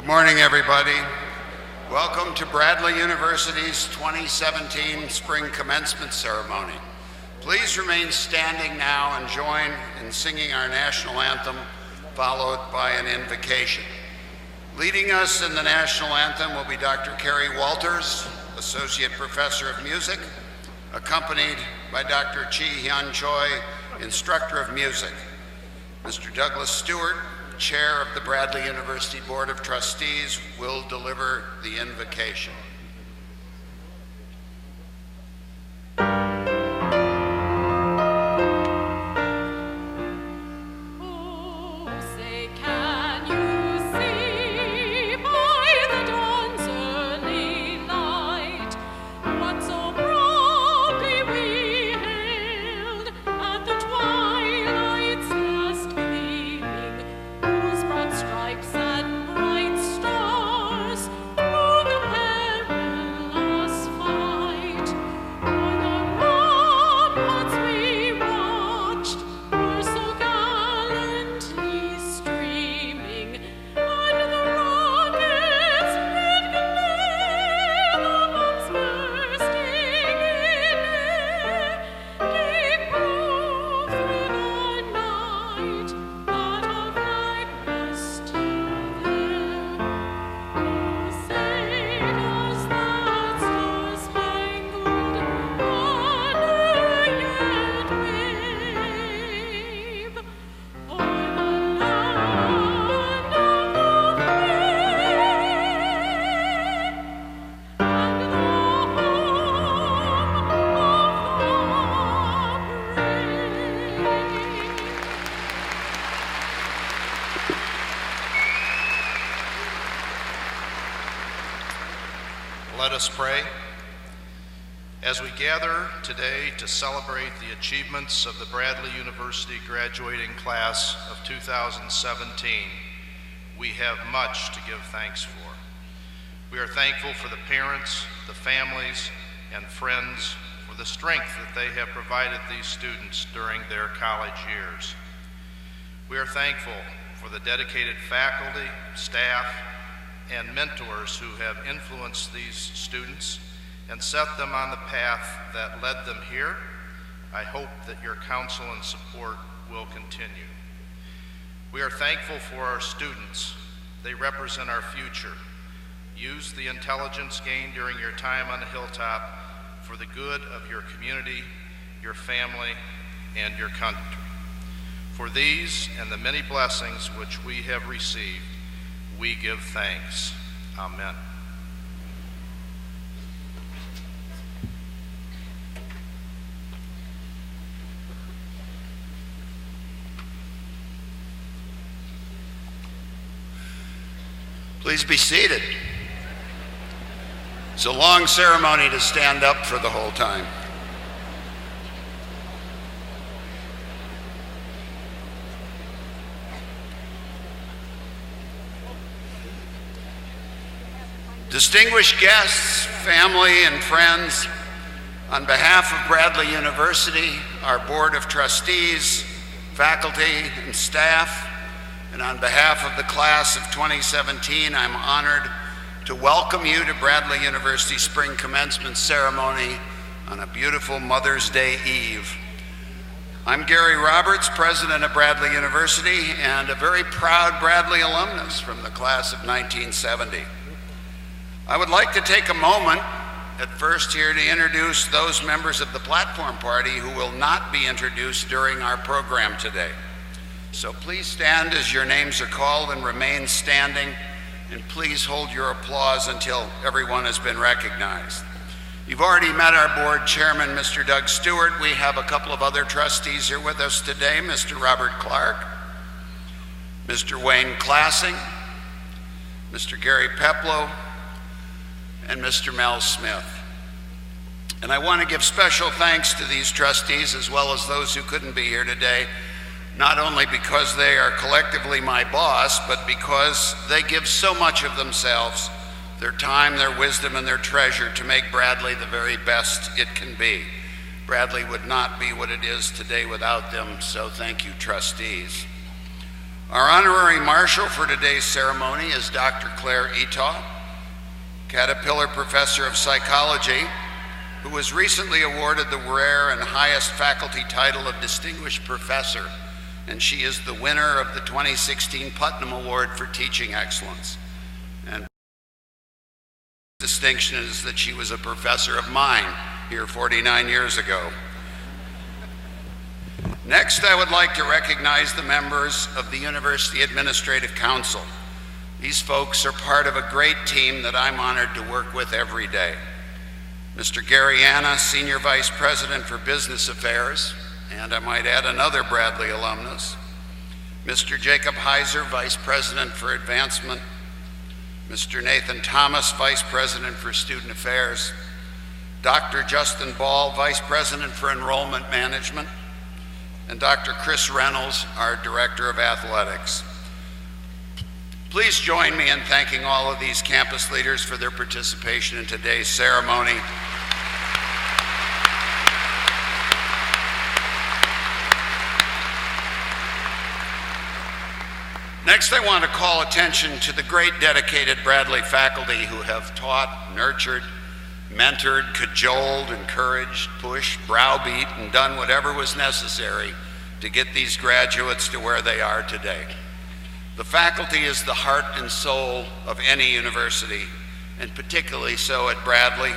Good morning, everybody. Welcome to Bradley University's 2017 Spring Commencement Ceremony. Please remain standing now and join in singing our national anthem, followed by an invocation. Leading us in the national anthem will be Dr. Carrie Walters, Associate Professor of Music, accompanied by Dr. Chi Hyun Choi, Instructor of Music. Mr. Douglas Stewart, Chair of the Bradley University Board of Trustees, will deliver the invocation. Let us pray. As we gather today to celebrate the achievements of the Bradley University graduating class of 2017, we have much to give thanks for. We are thankful for the parents, the families, and friends for the strength that they have provided these students during their college years. We are thankful for the dedicated faculty, staff, and mentors who have influenced these students and set them on the path that led them here. I hope that your counsel and support will continue. We are thankful for our students. They represent our future. Use the intelligence gained during your time on the Hilltop for the good of your community, your family, and your country. For these and the many blessings which we have received, we give thanks. Amen. Please be seated. It's a long ceremony to stand up for the whole time. Distinguished guests, family, and friends, on behalf of Bradley University, our Board of Trustees, faculty, and staff, and on behalf of the class of 2017, I'm honored to welcome you to Bradley University Spring Commencement Ceremony on a beautiful Mother's Day Eve. I'm Gary Roberts, president of Bradley University, and a very proud Bradley alumnus from the class of 1970. I would like to take a moment at first here to introduce those members of the platform party who will not be introduced during our program today. So please stand as your names are called and remain standing, and please hold your applause until everyone has been recognized. You've already met our board chairman, Mr. Doug Stewart. We have a couple of other trustees here with us today, Mr. Robert Clark, Mr. Wayne Classing, Mr. Gary Peplow, and Mr. Mel Smith. And I want to give special thanks to these trustees as well as those who couldn't be here today, not only because they are collectively my boss, but because they give so much of themselves, their time, their wisdom, and their treasure to make Bradley the very best it can be. Bradley would not be what it is today without them, so thank you, trustees. Our honorary marshal for today's ceremony is Dr. Claire Etaw, Caterpillar Professor of Psychology, who was recently awarded the rare and highest faculty title of Distinguished Professor, and she is the winner of the 2016 Putnam Award for Teaching Excellence. And distinction is that she was a professor of mine here 49 years ago. Next, I would like to recognize the members of the University Administrative Council. These folks are part of a great team that I'm honored to work with every day. Mr. Gary Anna, Senior Vice President for Business Affairs, and I might add another Bradley alumnus. Mr. Jacob Heiser, Vice President for Advancement. Mr. Nathan Thomas, Vice President for Student Affairs. Dr. Justin Ball, Vice President for Enrollment Management. And Dr. Chris Reynolds, our Director of Athletics. Please join me in thanking all of these campus leaders for their participation in today's ceremony. Next, I want to call attention to the great dedicated Bradley faculty who have taught, nurtured, mentored, cajoled, encouraged, pushed, browbeat, and done whatever was necessary to get these graduates to where they are today. The faculty is the heart and soul of any university, and particularly so at Bradley,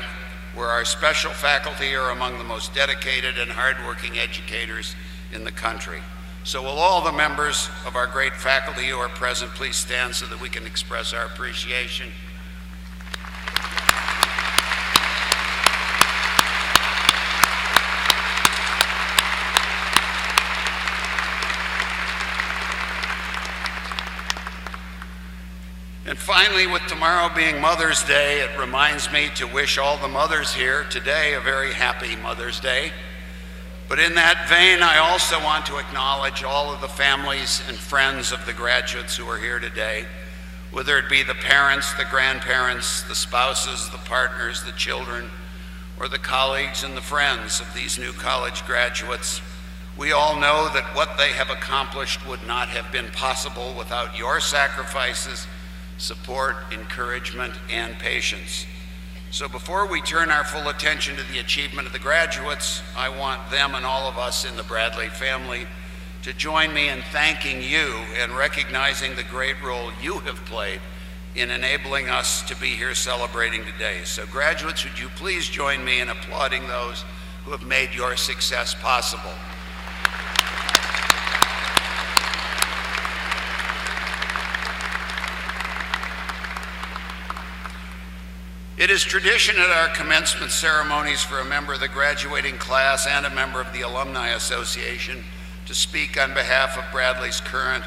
where our special faculty are among the most dedicated and hardworking educators in the country. So will all the members of our great faculty who are present please stand so that we can express our appreciation. And finally, with tomorrow being Mother's Day, it reminds me to wish all the mothers here today a very happy Mother's Day. But in that vein, I also want to acknowledge all of the families and friends of the graduates who are here today, whether it be the parents, the grandparents, the spouses, the partners, the children, or the colleagues and the friends of these new college graduates. We all know that what they have accomplished would not have been possible without your sacrifices, support, encouragement, and patience. So before we turn our full attention to the achievement of the graduates, I want them and all of us in the Bradley family to join me in thanking you and recognizing the great role you have played in enabling us to be here celebrating today. So graduates, would you please join me in applauding those who have made your success possible. It is tradition at our commencement ceremonies for a member of the graduating class and a member of the Alumni Association to speak on behalf of Bradley's current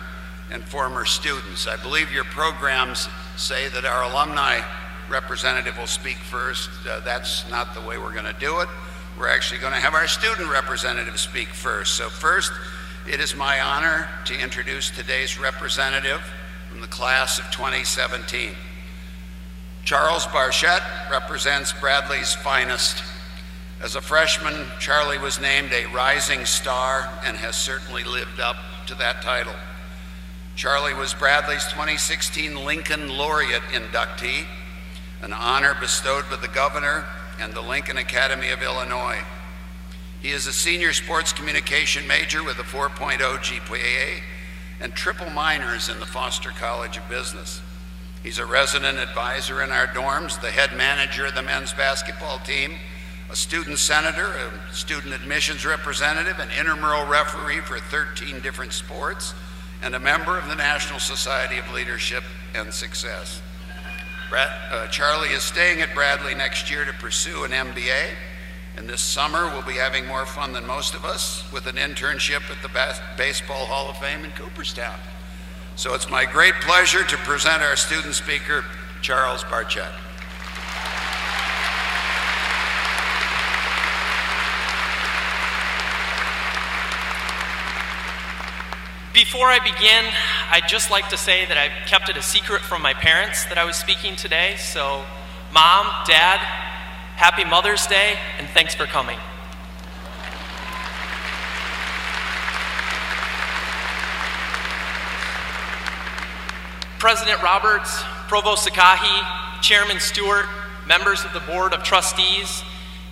and former students. I believe your programs say that our alumni representative will speak first. That's not the way we're going to do it. We're actually going to have our student representative speak first. So first, it is my honor to introduce today's representative from the class of 2017. Charles Barchette represents Bradley's finest. As a freshman, Charlie was named a rising star and has certainly lived up to that title. Charlie was Bradley's 2016 Lincoln Laureate inductee, an honor bestowed by the governor and the Lincoln Academy of Illinois. He is a senior sports communication major with a 4.0 GPA and triple minors in the Foster College of Business. He's a resident advisor in our dorms, the head manager of the men's basketball team, a student senator, a student admissions representative, an intramural referee for 13 different sports, and a member of the National Society of Leadership and Success. Charlie is staying at Bradley next year to pursue an MBA, and this summer we'll be having more fun than most of us with an internship at the Baseball Hall of Fame in Cooperstown. So it's my great pleasure to present our student speaker, Charles Barchette. Before I begin, I'd just like to say that I've kept it a secret from my parents that I was speaking today. So, Mom, Dad, happy Mother's Day, and thanks for coming. President Roberts, Provost Sakahi, Chairman Stewart, members of the Board of Trustees,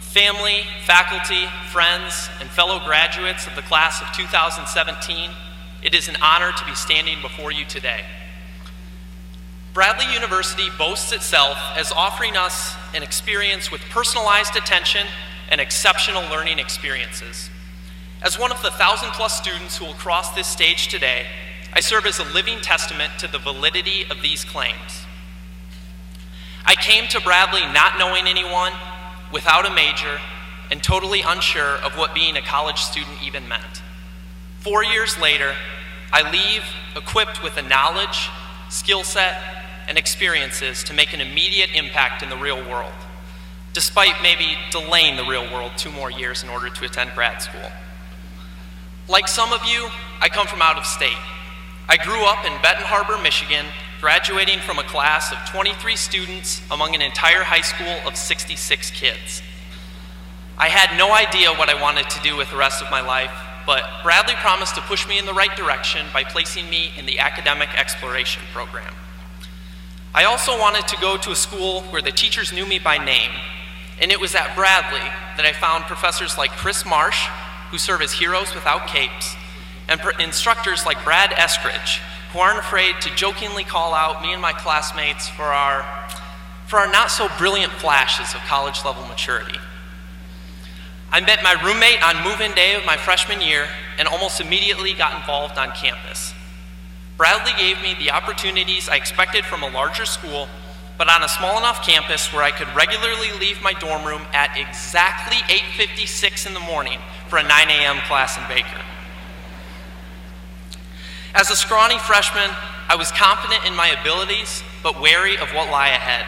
family, faculty, friends, and fellow graduates of the class of 2017, it is an honor to be standing before you today. Bradley University boasts itself as offering us an experience with personalized attention and exceptional learning experiences. As one of the 1,000+ students who will cross this stage today, I serve as a living testament to the validity of these claims. I came to Bradley not knowing anyone, without a major, and totally unsure of what being a college student even meant. 4 years later, I leave equipped with the knowledge, skill set, and experiences to make an immediate impact in the real world, despite maybe delaying the real world 2 more years in order to attend grad school. Like some of you, I come from out of state. I grew up in Benton Harbor, Michigan, graduating from a class of 23 students among an entire high school of 66 kids. I had no idea what I wanted to do with the rest of my life, but Bradley promised to push me in the right direction by placing me in the academic exploration program. I also wanted to go to a school where the teachers knew me by name, and it was at Bradley that I found professors like Chris Marsh, who serve as heroes without capes, and instructors like Brad Eskridge, who aren't afraid to jokingly call out me and my classmates for our not so brilliant flashes of college level maturity. I met my roommate on move-in day of my freshman year and almost immediately got involved on campus. Bradley gave me the opportunities I expected from a larger school, but on a small enough campus where I could regularly leave my dorm room at exactly 8:56 in the morning for a 9 a.m. class in Baker. As a scrawny freshman, I was confident in my abilities, but wary of what lay ahead.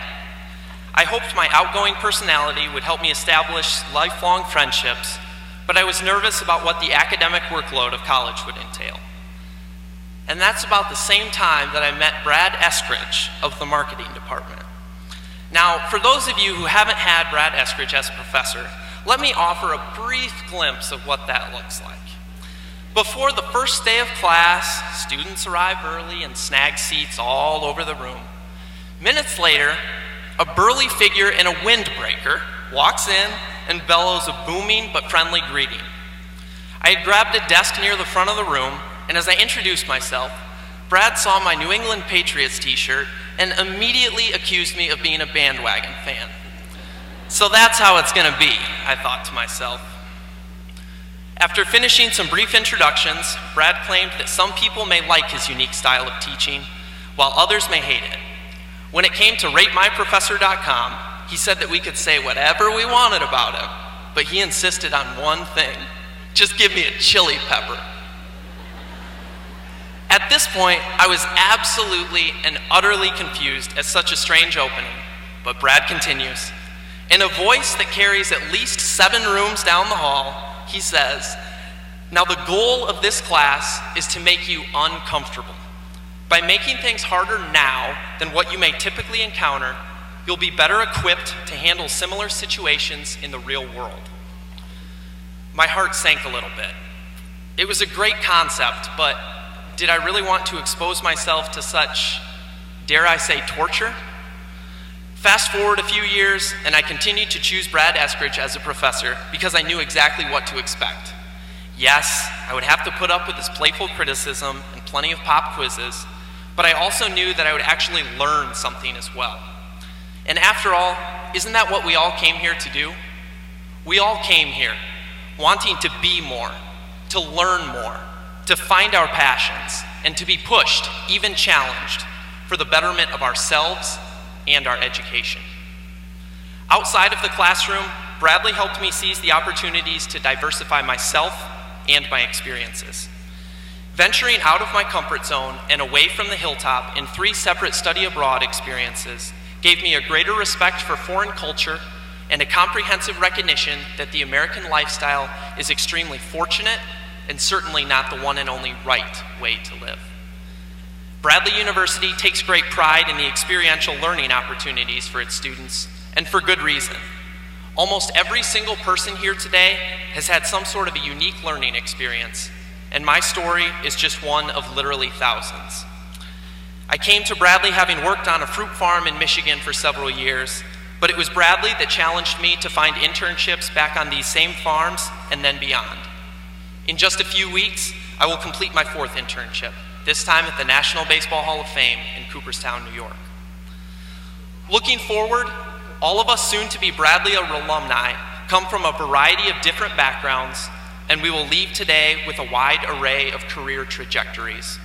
I hoped my outgoing personality would help me establish lifelong friendships, but I was nervous about what the academic workload of college would entail. And that's about the same time that I met Brad Eskridge of the marketing department. Now, for those of you who haven't had Brad Eskridge as a professor, let me offer a brief glimpse of what that looks like. Before the first day of class, students arrive early and snag seats all over the room. Minutes later, a burly figure in a windbreaker walks in and bellows a booming but friendly greeting. I had grabbed a desk near the front of the room, and as I introduced myself, Brad saw my New England Patriots t-shirt and immediately accused me of being a bandwagon fan. So that's how it's gonna be, I thought to myself. After finishing some brief introductions, Brad claimed that some people may like his unique style of teaching, while others may hate it. When it came to RateMyProfessor.com, he said that we could say whatever we wanted about him, but he insisted on one thing: just give me a chili pepper. At this point, I was absolutely and utterly confused at such a strange opening, but Brad continues. In a voice that carries at least 7 rooms down the hall, he says, "Now the goal of this class is to make you uncomfortable. By making things harder now than what you may typically encounter, you'll be better equipped to handle similar situations in the real world." My heart sank a little bit. It was a great concept, but did I really want to expose myself to such, dare I say, torture? Fast forward a few years, and I continued to choose Brad Eskridge as a professor because I knew exactly what to expect. Yes, I would have to put up with his playful criticism and plenty of pop quizzes, but I also knew that I would actually learn something as well. And after all, isn't that what we all came here to do? We all came here wanting to be more, to learn more, to find our passions, and to be pushed, even challenged, for the betterment of ourselves and our education. Outside of the classroom, Bradley helped me seize the opportunities to diversify myself and my experiences. Venturing out of my comfort zone and away from the hilltop in 3 separate study abroad experiences gave me a greater respect for foreign culture and a comprehensive recognition that the American lifestyle is extremely fortunate and certainly not the one and only right way to live. Bradley University takes great pride in the experiential learning opportunities for its students, and for good reason. Almost every single person here today has had some sort of a unique learning experience, and my story is just one of literally thousands. I came to Bradley having worked on a fruit farm in Michigan for several years, but it was Bradley that challenged me to find internships back on these same farms and then beyond. In just a few weeks, I will complete my 4th internship, this time at the National Baseball Hall of Fame in Cooperstown, New York. Looking forward, all of us soon-to-be Bradley alumni come from a variety of different backgrounds, and we will leave today with a wide array of career trajectories.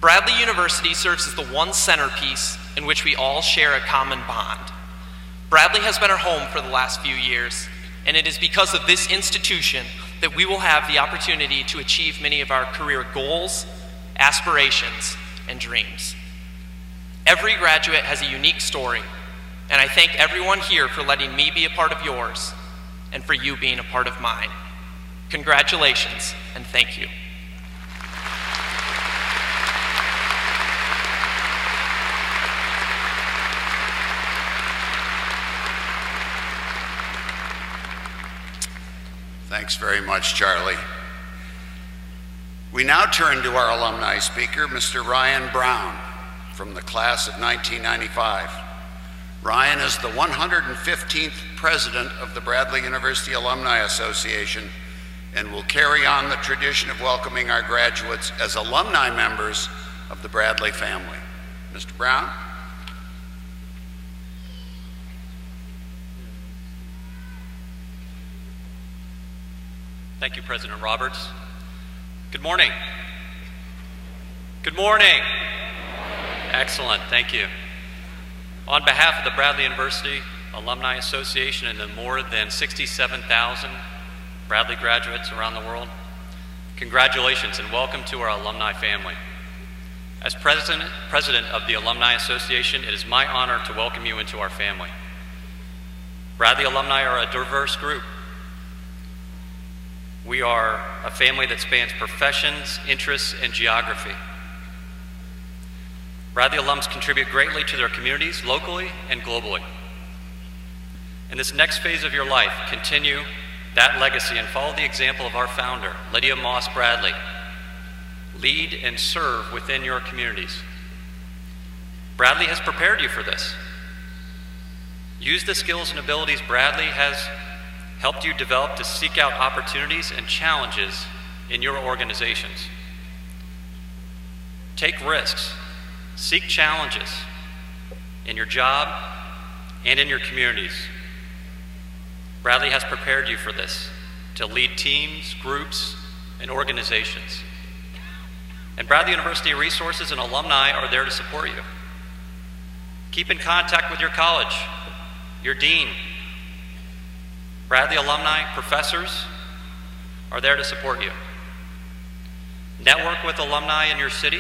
Bradley University serves as the one centerpiece in which we all share a common bond. Bradley has been our home for the last few years, and it is because of this institution that we will have the opportunity to achieve many of our career goals, aspirations, and dreams. Every graduate has a unique story, and I thank everyone here for letting me be a part of yours and for you being a part of mine. Congratulations, and thank you. Thanks very much, Charlie. We now turn to our alumni speaker, Mr. Ryan Brown, from the class of 1995. Ryan is the 115th president of the Bradley University Alumni Association and will carry on the tradition of welcoming our graduates as alumni members of the Bradley family. Mr. Brown? Thank you, President Roberts. Good morning. Good morning. Excellent, thank you. On behalf of the Bradley University Alumni Association and the more than 67,000 Bradley graduates around the world, congratulations and welcome to our alumni family. As president of the Alumni Association, it is my honor to welcome you into our family. Bradley alumni are a diverse group. We are a family that spans professions, interests, and geography. Bradley alums contribute greatly to their communities, locally and globally. In this next phase of your life, continue that legacy and follow the example of our founder, Lydia Moss Bradley. Lead and serve within your communities. Bradley has prepared you for this. Use the skills and abilities Bradley has helped you develop to seek out opportunities and challenges in your organizations. Take risks, seek challenges in your job and in your communities. Bradley has prepared you for this, to lead teams, groups, and organizations. And Bradley University resources and alumni are there to support you. Keep in contact with your college, your dean. Bradley alumni, professors are there to support you. Network with alumni in your city.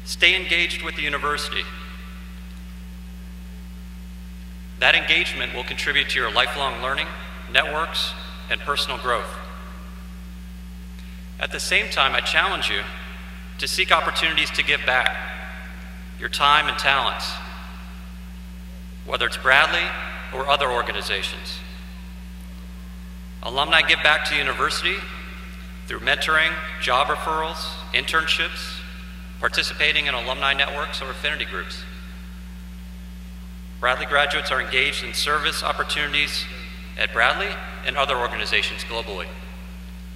Stay engaged with the university. That engagement will contribute to your lifelong learning, networks, and personal growth. At the same time, I challenge you to seek opportunities to give back your time and talents, whether it's Bradley or other organizations. Alumni give back to the university through mentoring, job referrals, internships, participating in alumni networks or affinity groups. Bradley graduates are engaged in service opportunities at Bradley and other organizations globally.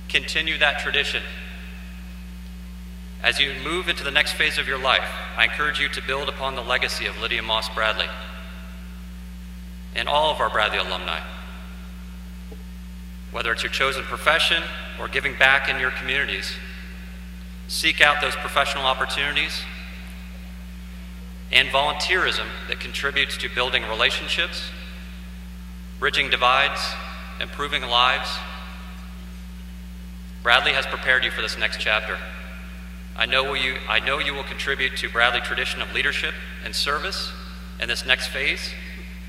Continue that tradition. As you move into the next phase of your life, I encourage you to build upon the legacy of Lydia Moss Bradley and all of our Bradley alumni. Whether it's your chosen profession or giving back in your communities, seek out those professional opportunities and volunteerism that contributes to building relationships, bridging divides, improving lives. Bradley has prepared you for this next chapter. I know you will contribute to Bradley tradition of leadership and service in this next phase,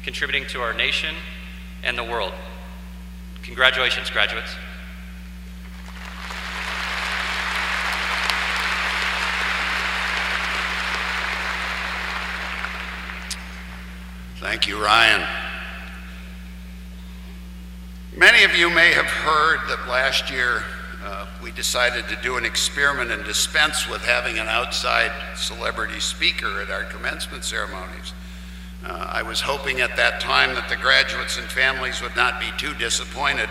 contributing to our nation and the world. Congratulations, graduates. Thank you, Ryan. Many of you may have heard that last year we we decided to do an experiment and dispense with having an outside celebrity speaker at our commencement ceremonies. I was hoping at that time that the graduates and families would not be too disappointed,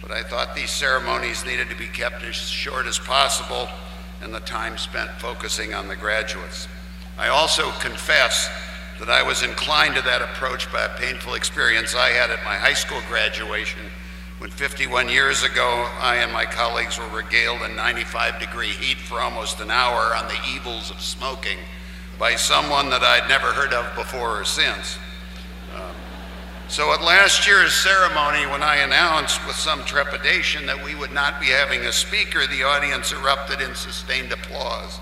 but I thought these ceremonies needed to be kept as short as possible and the time spent focusing on the graduates. I also confess that I was inclined to that approach by a painful experience I had at my high school graduation when 51 years ago I and my colleagues were regaled in 95-degree heat for almost an hour on the evils of smoking by someone that I'd never heard of before or since. So at last year's ceremony, when I announced with some trepidation that we would not be having a speaker, the audience erupted in sustained applause.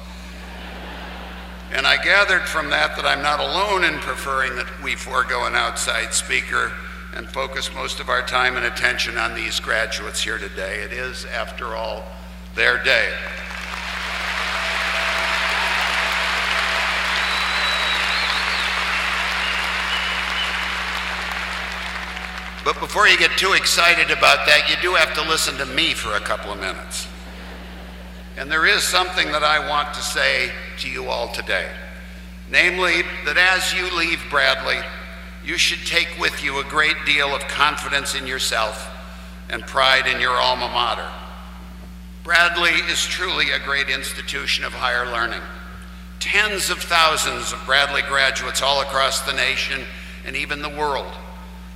And I gathered from that I'm not alone in preferring that we forego an outside speaker and focus most of our time and attention on these graduates here today. It is, after all, their day. But before you get too excited about that, you do have to listen to me for a couple of minutes. And there is something that I want to say to you all today. Namely, that as you leave Bradley, you should take with you a great deal of confidence in yourself and pride in your alma mater. Bradley is truly a great institution of higher learning. Tens of thousands of Bradley graduates all across the nation and even the world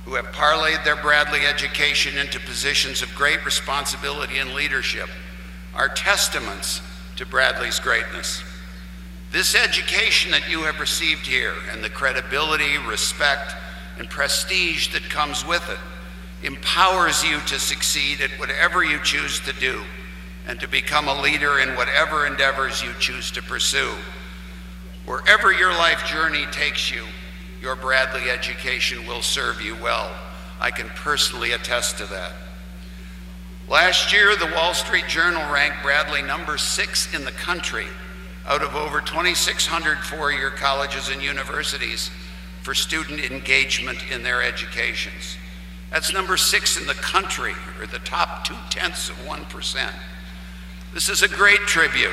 who have parlayed their Bradley education into positions of great responsibility and leadership are testaments to Bradley's greatness. This education that you have received here and the credibility, respect, and prestige that comes with it empowers you to succeed at whatever you choose to do and to become a leader in whatever endeavors you choose to pursue. Wherever your life journey takes you, your Bradley education will serve you well. I can personally attest to that. Last year, the Wall Street Journal ranked Bradley number 6 in the country out of over 2,600 four-year colleges and universities for student engagement in their educations. That's number 6 in the country, or the top 0.2%. This is a great tribute.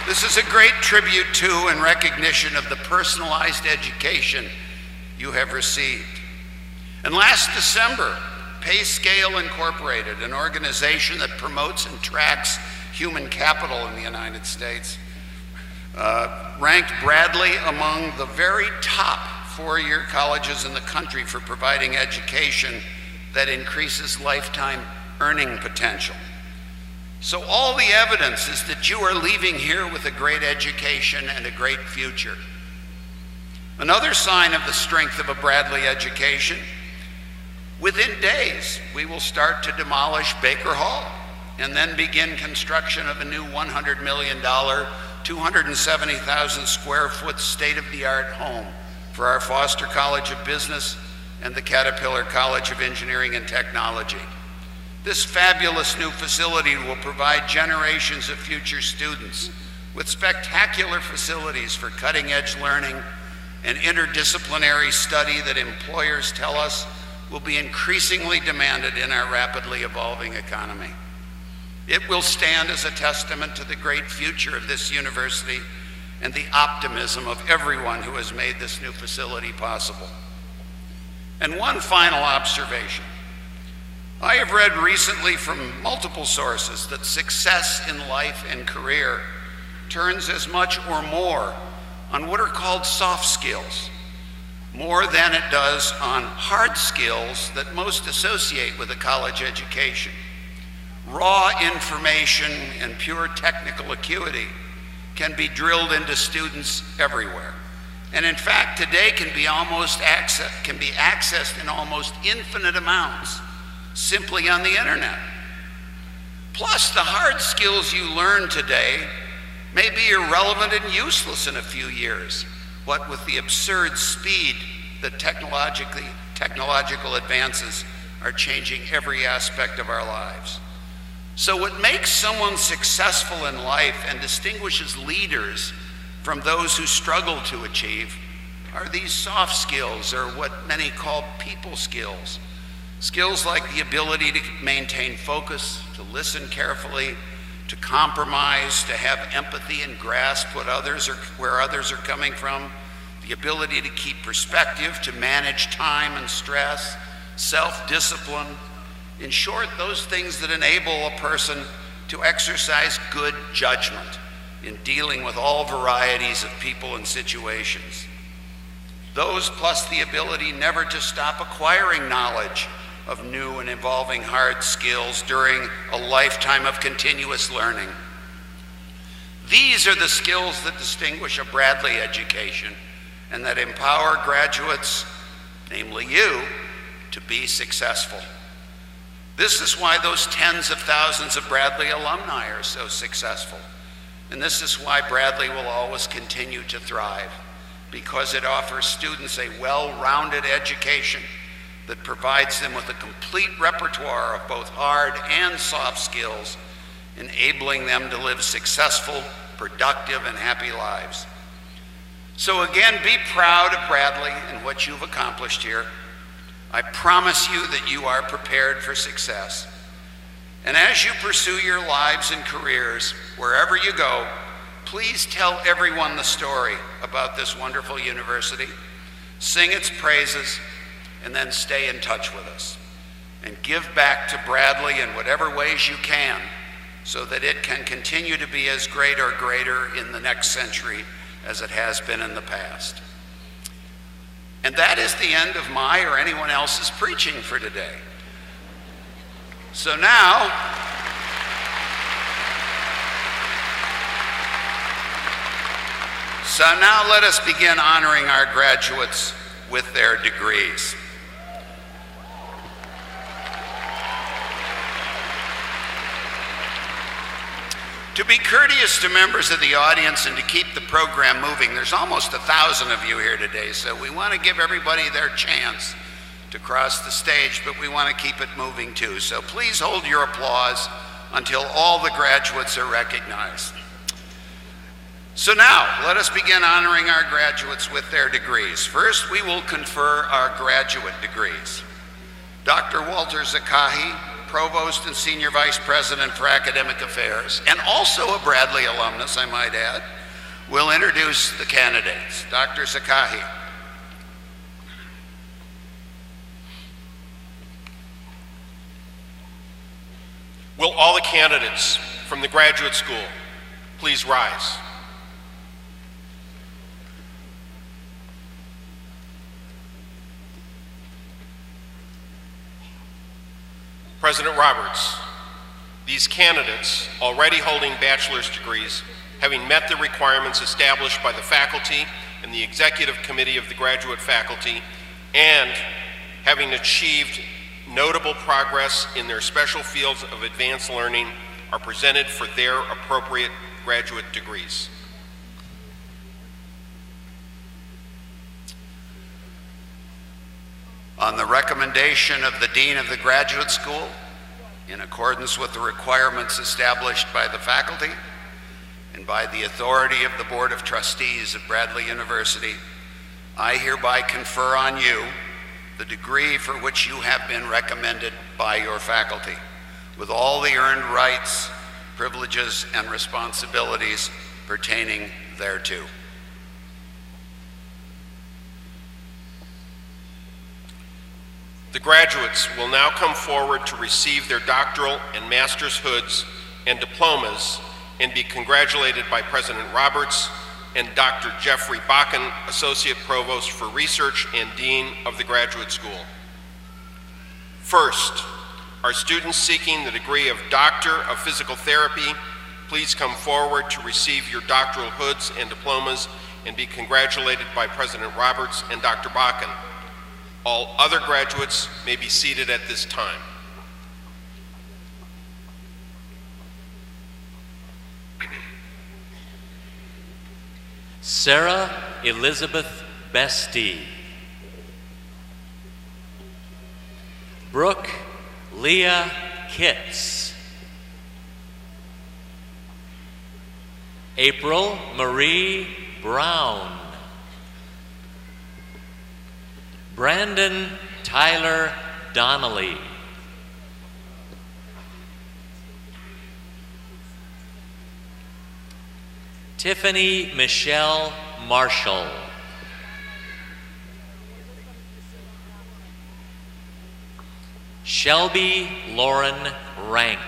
This is a great tribute to and recognition of the personalized education you have received. And last December, PayScale Incorporated, an organization that promotes and tracks human capital in the United States, ranked Bradley among the very top four-year colleges in the country for providing education that increases lifetime earning potential. So all the evidence is that you are leaving here with a great education and a great future. Another sign of the strength of a Bradley education: within days, we will start to demolish Baker Hall and then begin construction of a new $100 million, 270,000 square foot state-of-the-art home for our Foster College of Business and the Caterpillar College of Engineering and Technology. This fabulous new facility will provide generations of future students with spectacular facilities for cutting-edge learning and interdisciplinary study that employers tell us will be increasingly demanded in our rapidly evolving economy. It will stand as a testament to the great future of this university and the optimism of everyone who has made this new facility possible. And one final observation. I have read recently from multiple sources that success in life and career turns as much or more on what are called soft skills, more than it does on hard skills that most associate with a college education. Raw information and pure technical acuity can be drilled into students everywhere. And in fact, today can be accessed in almost infinite amounts simply on the internet. Plus, the hard skills you learn today may be irrelevant and useless in a few years, what with the absurd speed that technological advances are changing every aspect of our lives. So what makes someone successful in life and distinguishes leaders from those who struggle to achieve are these soft skills, or what many call people skills. Skills like the ability to maintain focus, to listen carefully, to compromise, to have empathy and grasp where others are coming from, the ability to keep perspective, to manage time and stress, self-discipline. In short, those things that enable a person to exercise good judgment in dealing with all varieties of people and situations. Those plus the ability never to stop acquiring knowledge of new and evolving hard skills during a lifetime of continuous learning. These are the skills that distinguish a Bradley education and that empower graduates, namely you, to be successful. This is why those tens of thousands of Bradley alumni are so successful. And this is why Bradley will always continue to thrive, because it offers students a well-rounded education that provides them with a complete repertoire of both hard and soft skills, enabling them to live successful, productive, and happy lives. So again, be proud of Bradley and what you've accomplished here. I promise you that you are prepared for success. And as you pursue your lives and careers, wherever you go, please tell everyone the story about this wonderful university. Sing its praises, and then stay in touch with us. And give back to Bradley in whatever ways you can, so that it can continue to be as great or greater in the next century as it has been in the past. And that is the end of my or anyone else's preaching for today. So now, let us begin honoring our graduates with their degrees. To be courteous to members of the audience and to keep the program moving, there's almost 1,000 of you here today, so we want to give everybody their chance to cross the stage, but we want to keep it moving too. So please hold your applause until all the graduates are recognized. So now, let us begin honoring our graduates with their degrees. First, we will confer our graduate degrees. Dr. Walter Zakahi, Provost and Senior Vice President for Academic Affairs, and also a Bradley alumnus, I might add, will introduce the candidates. Dr. Zakahi. Will all the candidates from the graduate school please rise? President Roberts, these candidates, already holding bachelor's degrees, having met the requirements established by the faculty and the executive committee of the graduate faculty, and having achieved notable progress in their special fields of advanced learning, are presented for their appropriate graduate degrees. On the recommendation of the Dean of the Graduate School, in accordance with the requirements established by the faculty and by the authority of the Board of Trustees of Bradley University, I hereby confer on you the degree for which you have been recommended by your faculty, with all the earned rights, privileges, and responsibilities pertaining thereto. The graduates will now come forward to receive their doctoral and master's hoods and diplomas and be congratulated by President Roberts and Dr. Jeffrey Bakken, Associate Provost for Research and Dean of the Graduate School. First, our students seeking the degree of Doctor of Physical Therapy, please come forward to receive your doctoral hoods and diplomas and be congratulated by President Roberts and Dr. Bakken. All other graduates may be seated at this time. Sarah Elizabeth Bestie. Brooke Leah Kitts. April Marie Brown. Brandon Tyler Donnelly. Tiffany Michelle Marshall. Shelby Lauren Rank.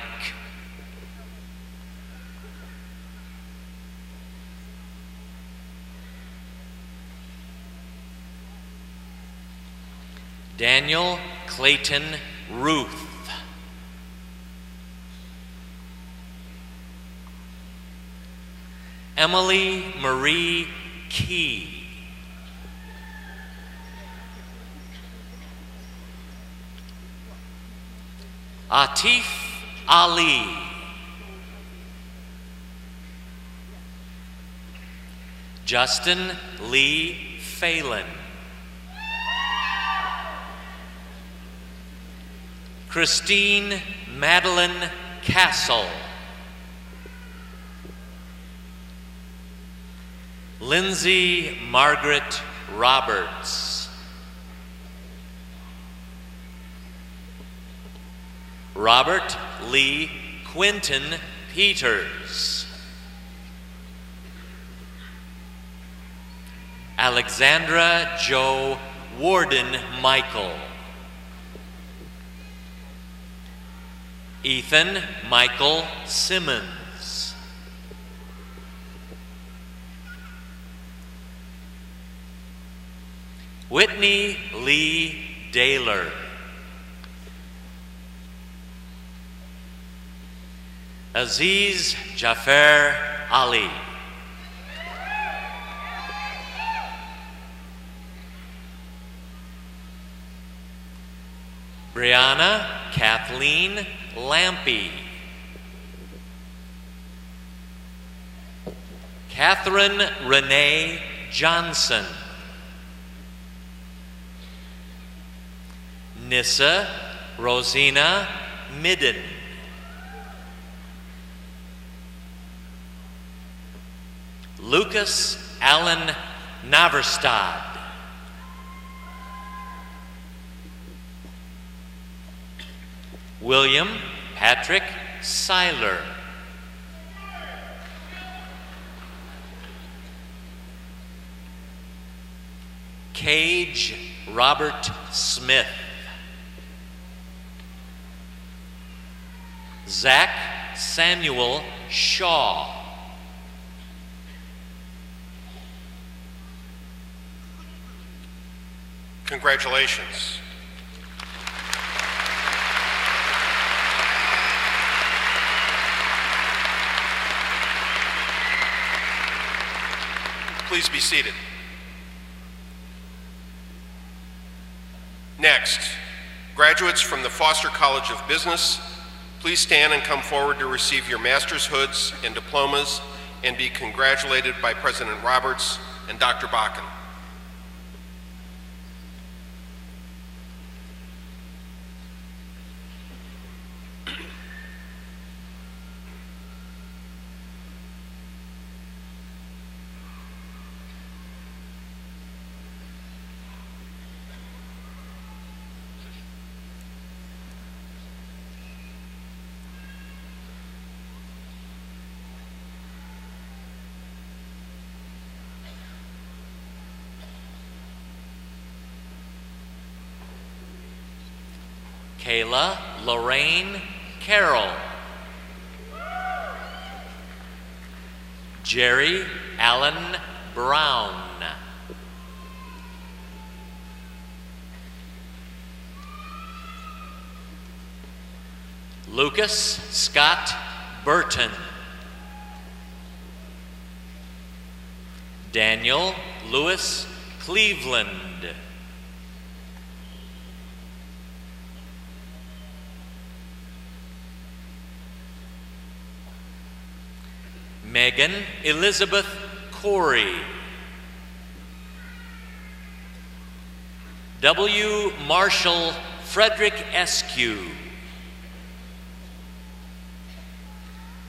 Daniel Clayton Ruth. Emily Marie Key. Atif Ali. Justin Lee Phelan. Christine Madeline Castle. Lindsay Margaret Roberts. Robert Lee Quinton Peters. Alexandra Jo Warden Michael. Ethan Michael Simmons. Whitney Lee Daler. Aziz Jafar Ali. Brianna Kathleen Lampy. Catherine Renee Johnson. Nissa Rosina Midden. Lucas Allen Naverstad. William Patrick Seiler. Cage Robert Smith. Zach Samuel Shaw. Congratulations. Please be seated. Next, graduates from the Foster College of Business, please stand and come forward to receive your master's hoods and diplomas and be congratulated by President Roberts and Dr. Bakken. Kayla Lorraine Carroll. Jerry Allen Brown. Lucas Scott Burton. Daniel Lewis Cleveland. Megan Elizabeth Corey. W. Marshall Frederick Eskew.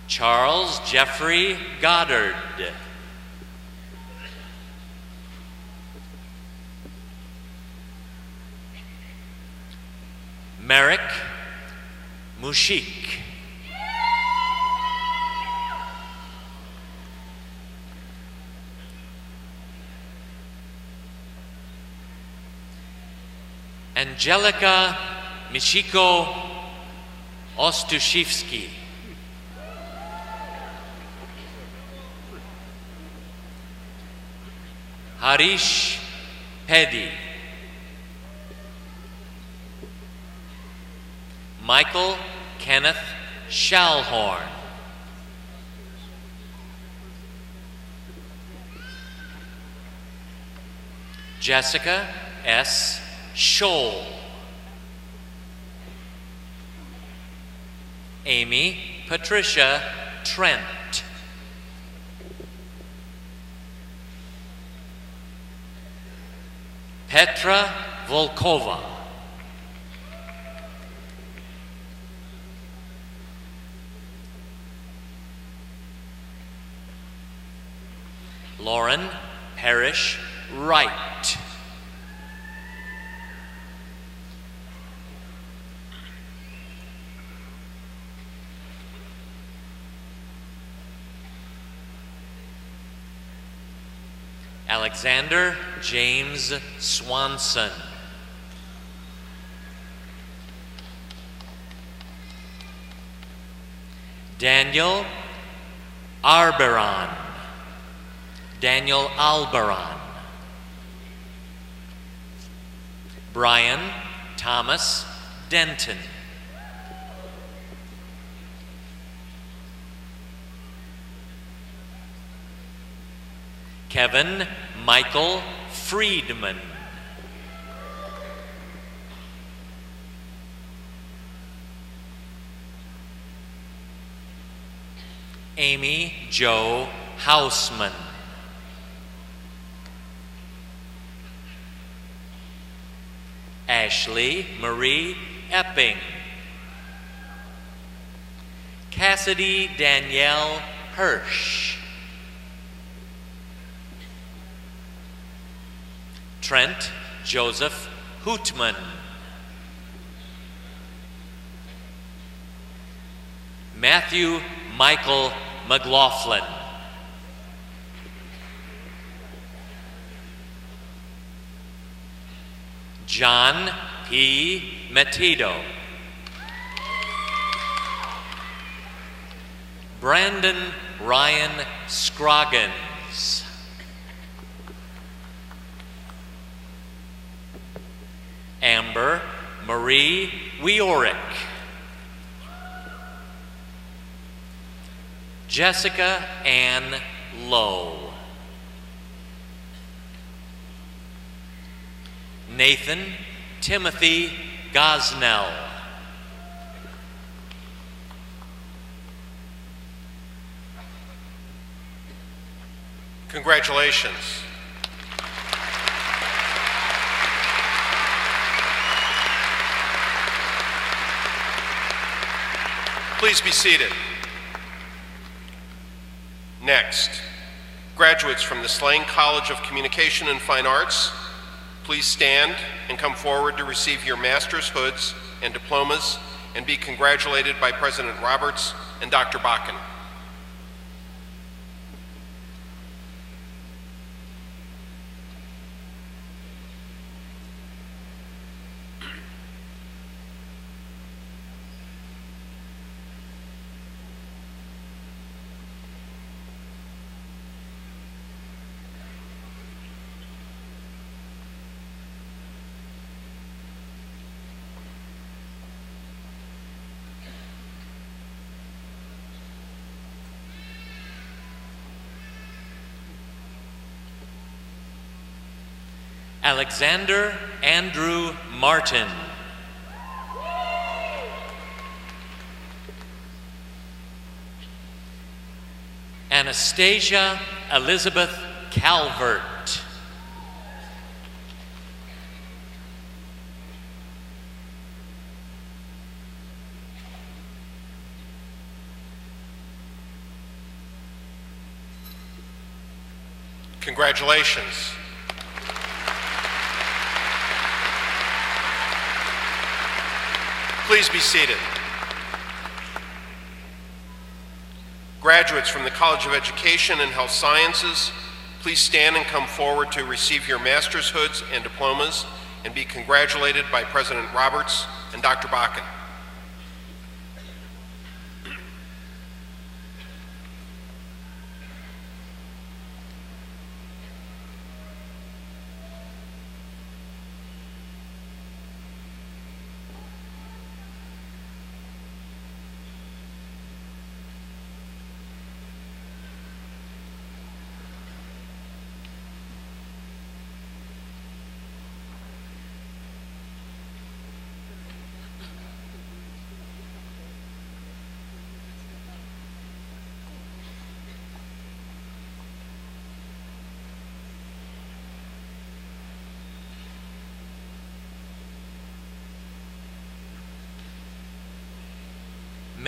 Charles Jeffrey Goddard. Marek Mushik. Angelika Michiko Ostuszewski. Harish Pedi. Michael Kenneth Schallhorn. Jessica S. Scholl. Amy Patricia Trent. Petra Volkova. Lauren Parrish Wright. Alexander James Swanson. Daniel Arberon. Daniel Alberon. Brian Thomas Denton. Kevin Michael Friedman. Amy Jo Hausman. Ashley Marie Epping. Cassidy Danielle Hirsch. Trent Joseph Hootman. Matthew Michael McLaughlin. John P. Metido. Brandon Ryan Scroggins. Amber Marie Weorick. Jessica Ann Lowe. Nathan Timothy Gosnell. Congratulations. Please be seated. Next, graduates from the Slane College of Communication and Fine Arts, please stand and come forward to receive your master's hoods and diplomas and be congratulated by President Roberts and Dr. Bakken. Alexander Andrew Martin. Anastasia Elizabeth Calvert. Congratulations. Please be seated. Graduates from the College of Education and Health Sciences, please stand and come forward to receive your master's hoods and diplomas and be congratulated by President Roberts and Dr. Bakken.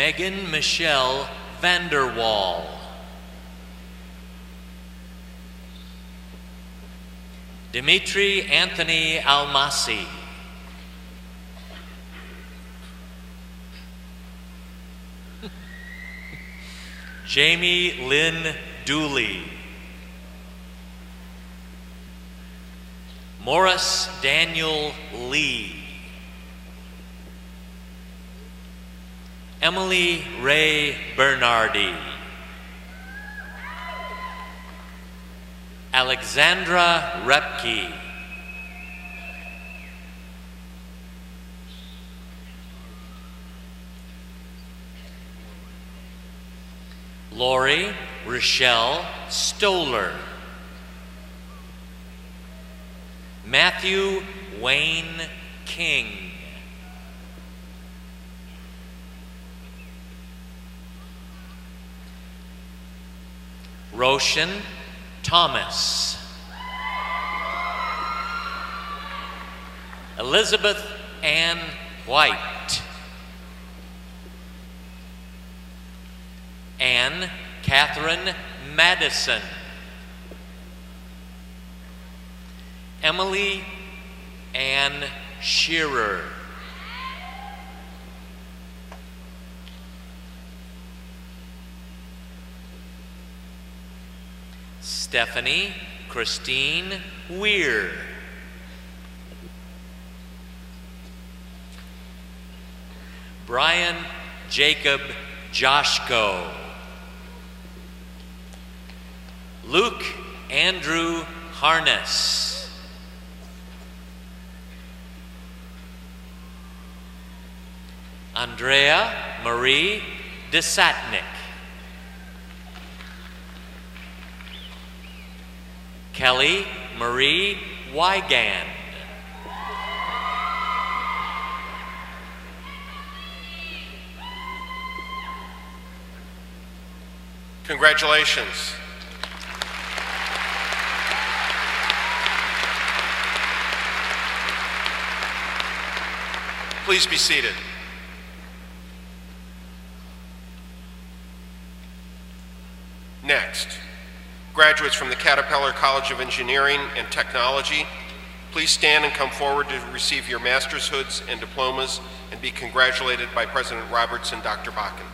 Megan Michelle Vanderwall. Dimitri Anthony Almasi. Jamie Lynn Dooley. Morris Daniel Lee. Emily Ray Bernardi. Alexandra Repke. Lori Rochelle Stoller. Matthew Wayne King. Roshan Thomas. Elizabeth Ann White. Anne Catherine Madison. Emily Ann Shearer. Stephanie Christine Weir. Brian Jacob Joshko. Luke Andrew Harness. Andrea Marie Desatnik. Kelly Marie Wygand. Congratulations. Please be seated. Next, graduates from the Caterpillar College of Engineering and Technology, please stand and come forward to receive your master's hoods and diplomas and be congratulated by President Roberts and Dr. Bakken.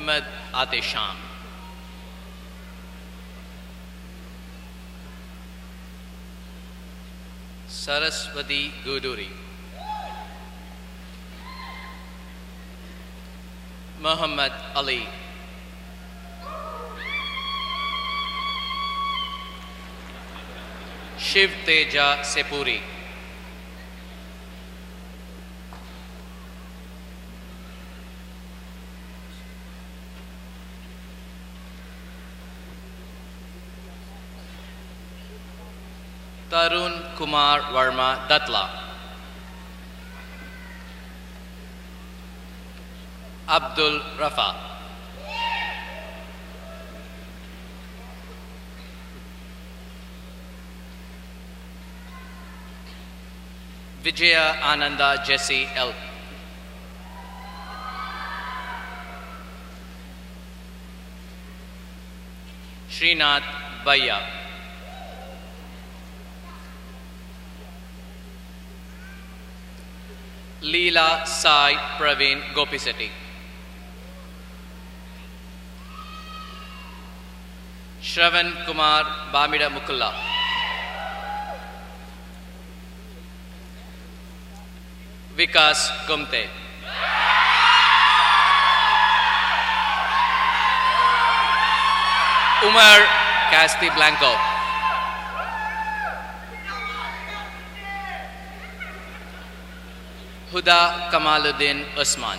Ahmed Ateshan. Saraswati Guduri. Muhammad Ali. Shiv Teja Sepuri. Tarun Kumar Varma Datla. Abdul Rafa. Vijaya Ananda Jesse L. Srinath Baya. Leela Sai Praveen Gopisetti. Shravan Kumar Bamida Mukula. Vikas Gumte. Umar Casti Blanco. Huda Kamaluddin Usman.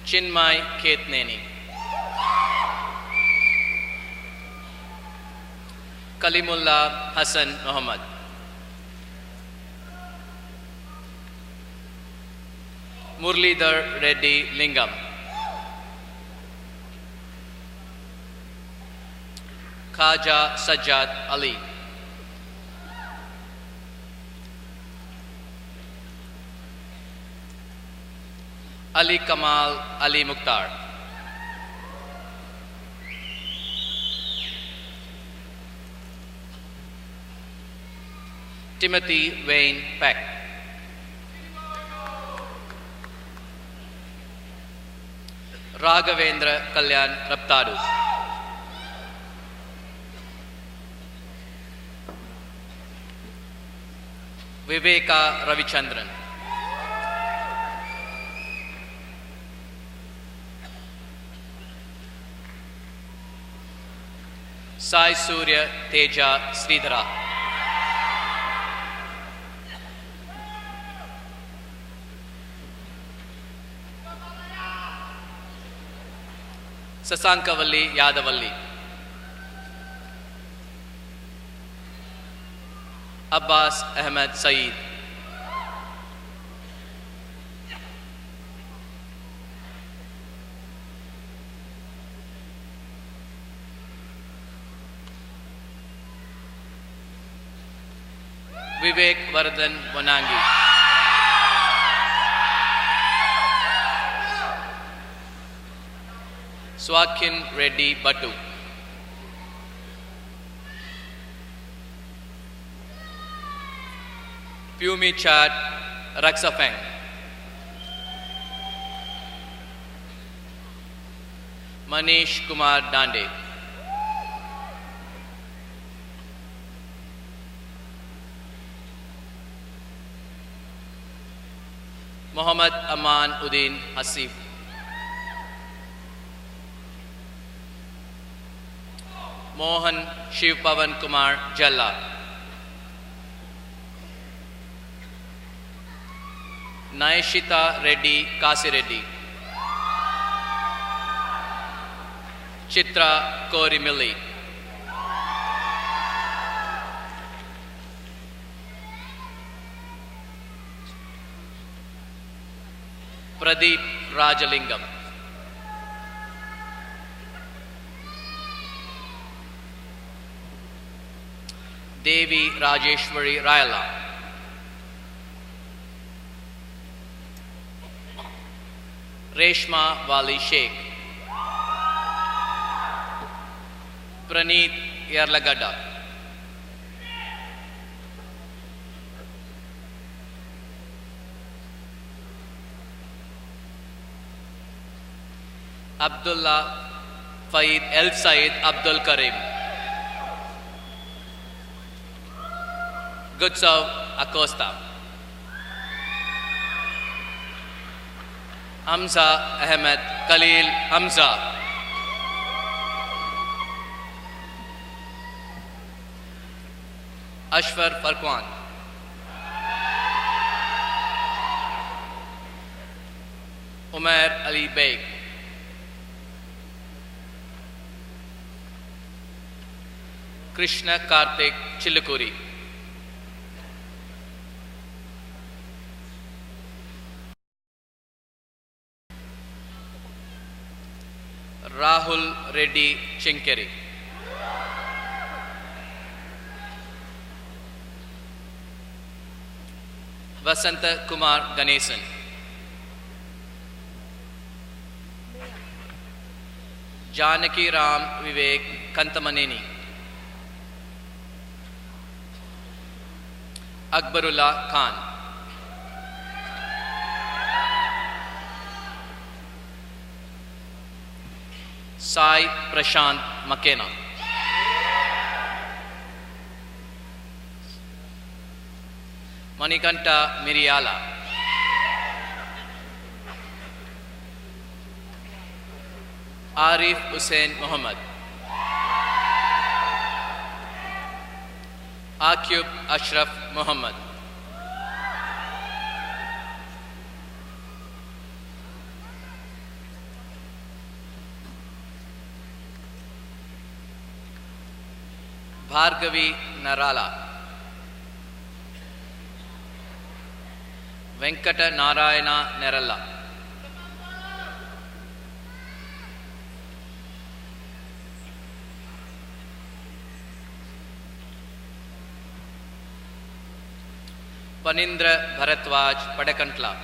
Chinmay Ketneni. Kalimullah Hassan Muhammad. Murlidhar Reddy Lingam. Khaja Sajjad Ali. Ali Kamal Ali Mukhtar. Timothy Wayne Peck. Raghavendra Kalyan Raptadu. Viveka Ravichandran. Sai Surya Teja Sridhara. Sasankavalli Yadavalli. Abbas Ahmed Saeed. Vivek Vardhan Vanangi. Swakhin Reddy Bhattu. Pumi Chad Raksafeng. Manish Kumar Dande. Muhammad Aman Uddin Hasib. Mohan Shiv Pavan Kumar Jalla. Naishita Reddy Kasireddy. Chitra Korimilli. Pradeep Rajalingam. Devi Rajeshwari Rayala. Reshma Wali Sheikh. Praneeth Yarlagadda. Abdullah Faid El Said Abdul Karim. Gutsav Acosta. Hamza Ahmed Khalil Hamza. Ashfar Farquan, Umair Ali Beg, Krishna Karthik Chillukuri, Rahul Reddy Chinkeri, Vasanta Kumar Ganesan, Janaki Ram Vivek Kantamaneni, Akbarullah Khan, Sai Prashant Makena, Manikanta Miriala, Arif Hussain Muhammad, Akib Ashraf Muhammad, Bhargavi Narala, Venkata Narayana Neralla, Panindra Bharatwaj Padakantla,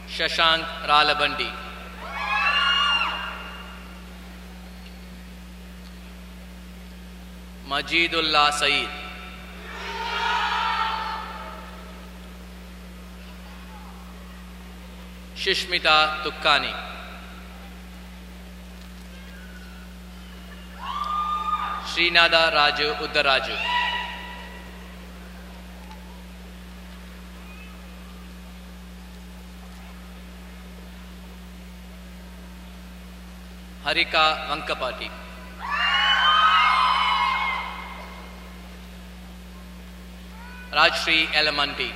Shashank Ralabandi, Majidullah Saeed, Shishmita Tukkani, Srinada Raju Uddaraju, Harika Vankapati, Rajshri Elamanti,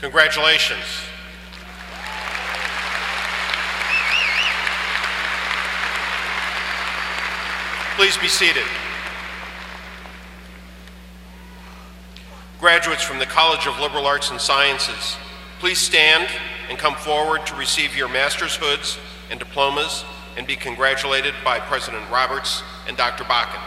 Congratulations. Please be seated. Graduates from the College of Liberal Arts and Sciences, please stand and come forward to receive your master's hoods and diplomas and be congratulated by President Roberts and Dr. Bakken.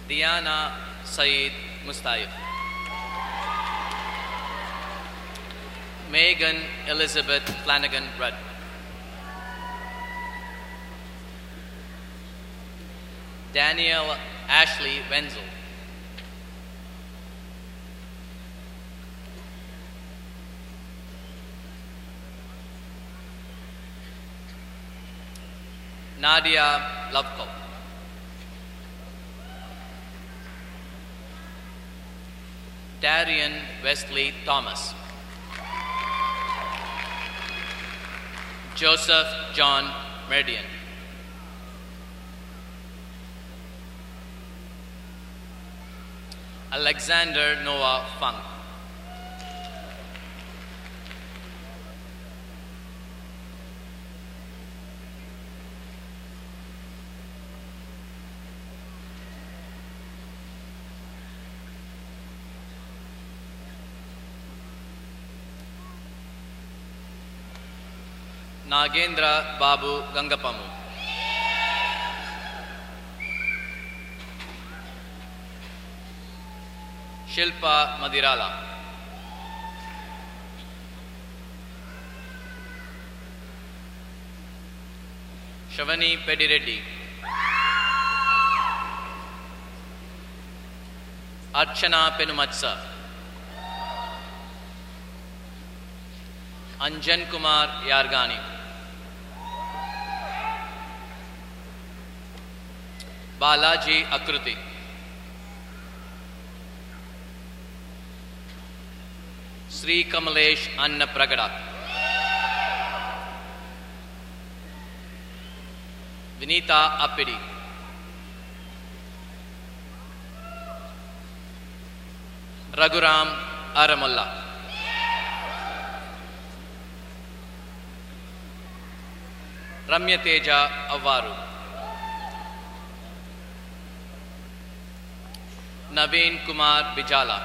Diana Saeed Mustayef, Megan Elizabeth Flanagan Rudd, Danielle Ashley Wenzel, Nadia Lovko, Darian Wesley Thomas, Joseph John Meridian, Alexander Noah Funk, Nagendra Babu Gangapamu. Shilpa Madirala. Shavani Pedireddy. Archana Penumatsa. Anjan Kumar Yargani. Balaji Akruti. Sri Kamalesh Anna Pragada. Vinita Appidi. Raghuram Aramulla. Ramya Teja Avaru. Naveen Kumar Bijala.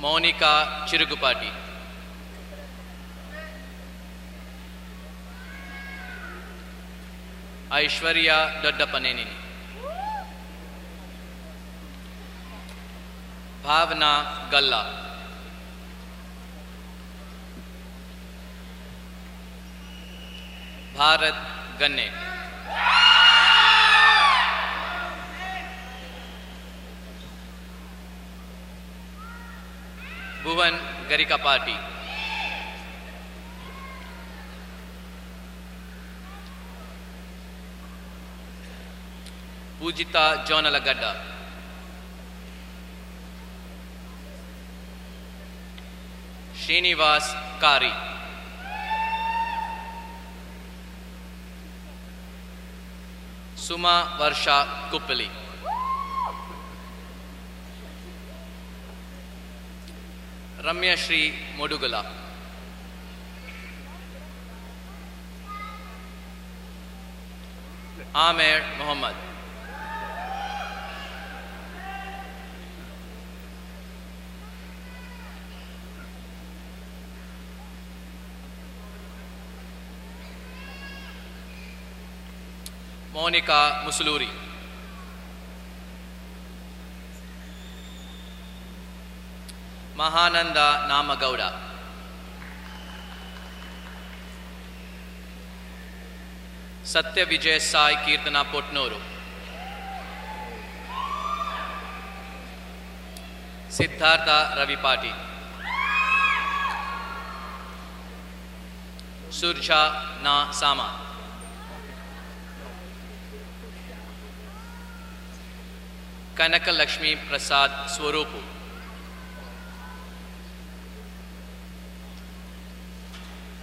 Monica Chirugupati. Aishwarya Doddapanenini. Bhavana Galla. Bharat Ganne. Bhuvan Garikapati. Pujita Jonalagadda. Srinivas Kari. Suma Varsha Kuppali. Ramya Shri Modugala. Amer Muhammad. Monica Musuluri. Mahananda Namagowda. Satya Vijay Sai Kirtana Potnoru. Siddhartha Ravipati. Surja Na Sama. Kanaka Lakshmi Prasad Swarupu.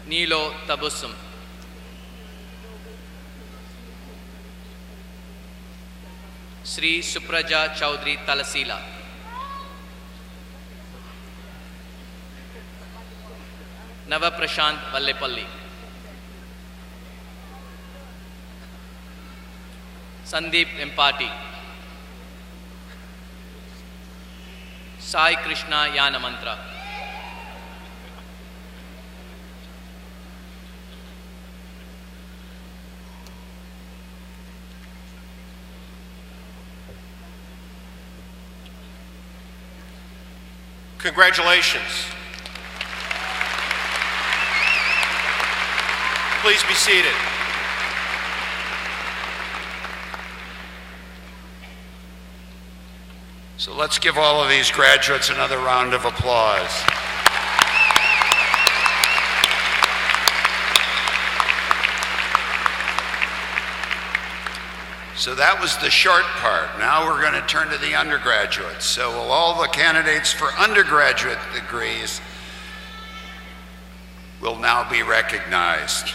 Nilo Tabussum. Sri Supraja Chaudhary Talasila. Nava Prashant Vallepalli. Sandeep Empati. Sai Krishna Yana Mantra. Congratulations. Please be seated. So let's give all of these graduates another round of applause. So that was the short part. Now we're going to turn to the undergraduates. So will all the candidates for undergraduate degrees will now be recognized.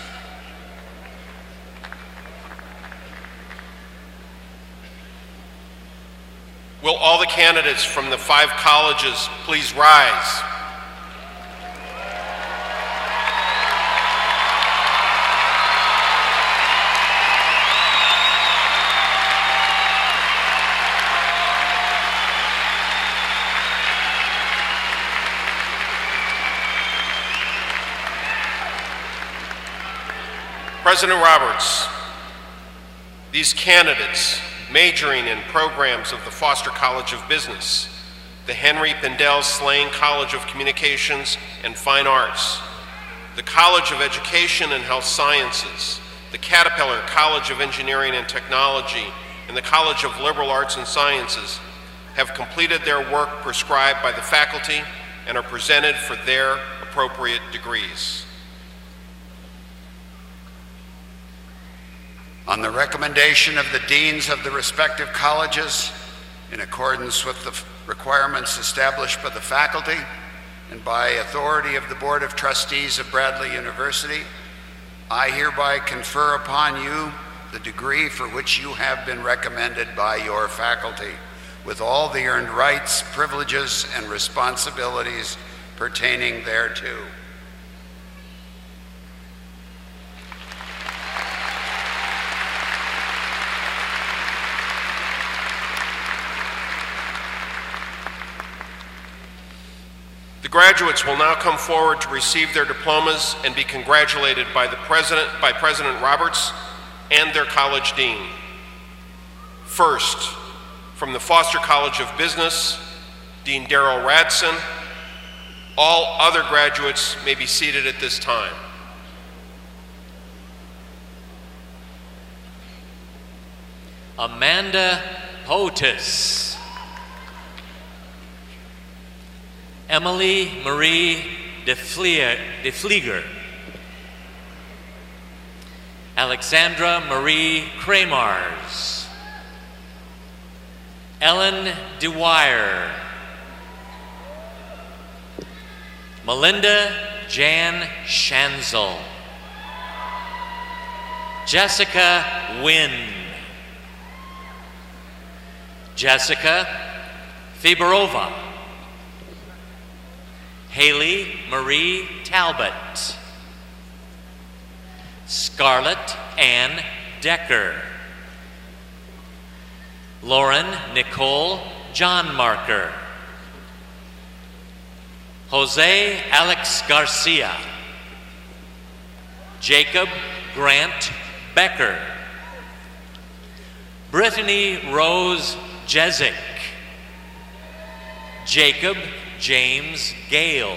Will all the candidates from the 5 colleges please rise? President Roberts, these candidates majoring in programs of the Foster College of Business, the Henry Pindell Slane College of Communications and Fine Arts, the College of Education and Health Sciences, the Caterpillar College of Engineering and Technology, and the College of Liberal Arts and Sciences have completed their work prescribed by the faculty and are presented for their appropriate degrees. On the recommendation of the deans of the respective colleges, in accordance with the requirements established by the faculty and by authority of the Board of Trustees of Bradley University, I hereby confer upon you the degree for which you have been recommended by your faculty, with all the earned rights, privileges, and responsibilities pertaining thereto. The graduates will now come forward to receive their diplomas and be congratulated by President Roberts and their college dean. First, from the Foster College of Business, Dean Darrell Radson. All other graduates may be seated at this time. Amanda Potus. Emily Marie DeFlieger. Alexandra Marie Kramars. Ellen DeWire. Melinda Jan Schanzel. Jessica Wynn. Jessica Fiborova. Haley Marie Talbot. Scarlett Ann Decker. Lauren Nicole John Marker. Jose Alex Garcia. Jacob Grant Becker. Brittany Rose Jezik. Jacob James Gale.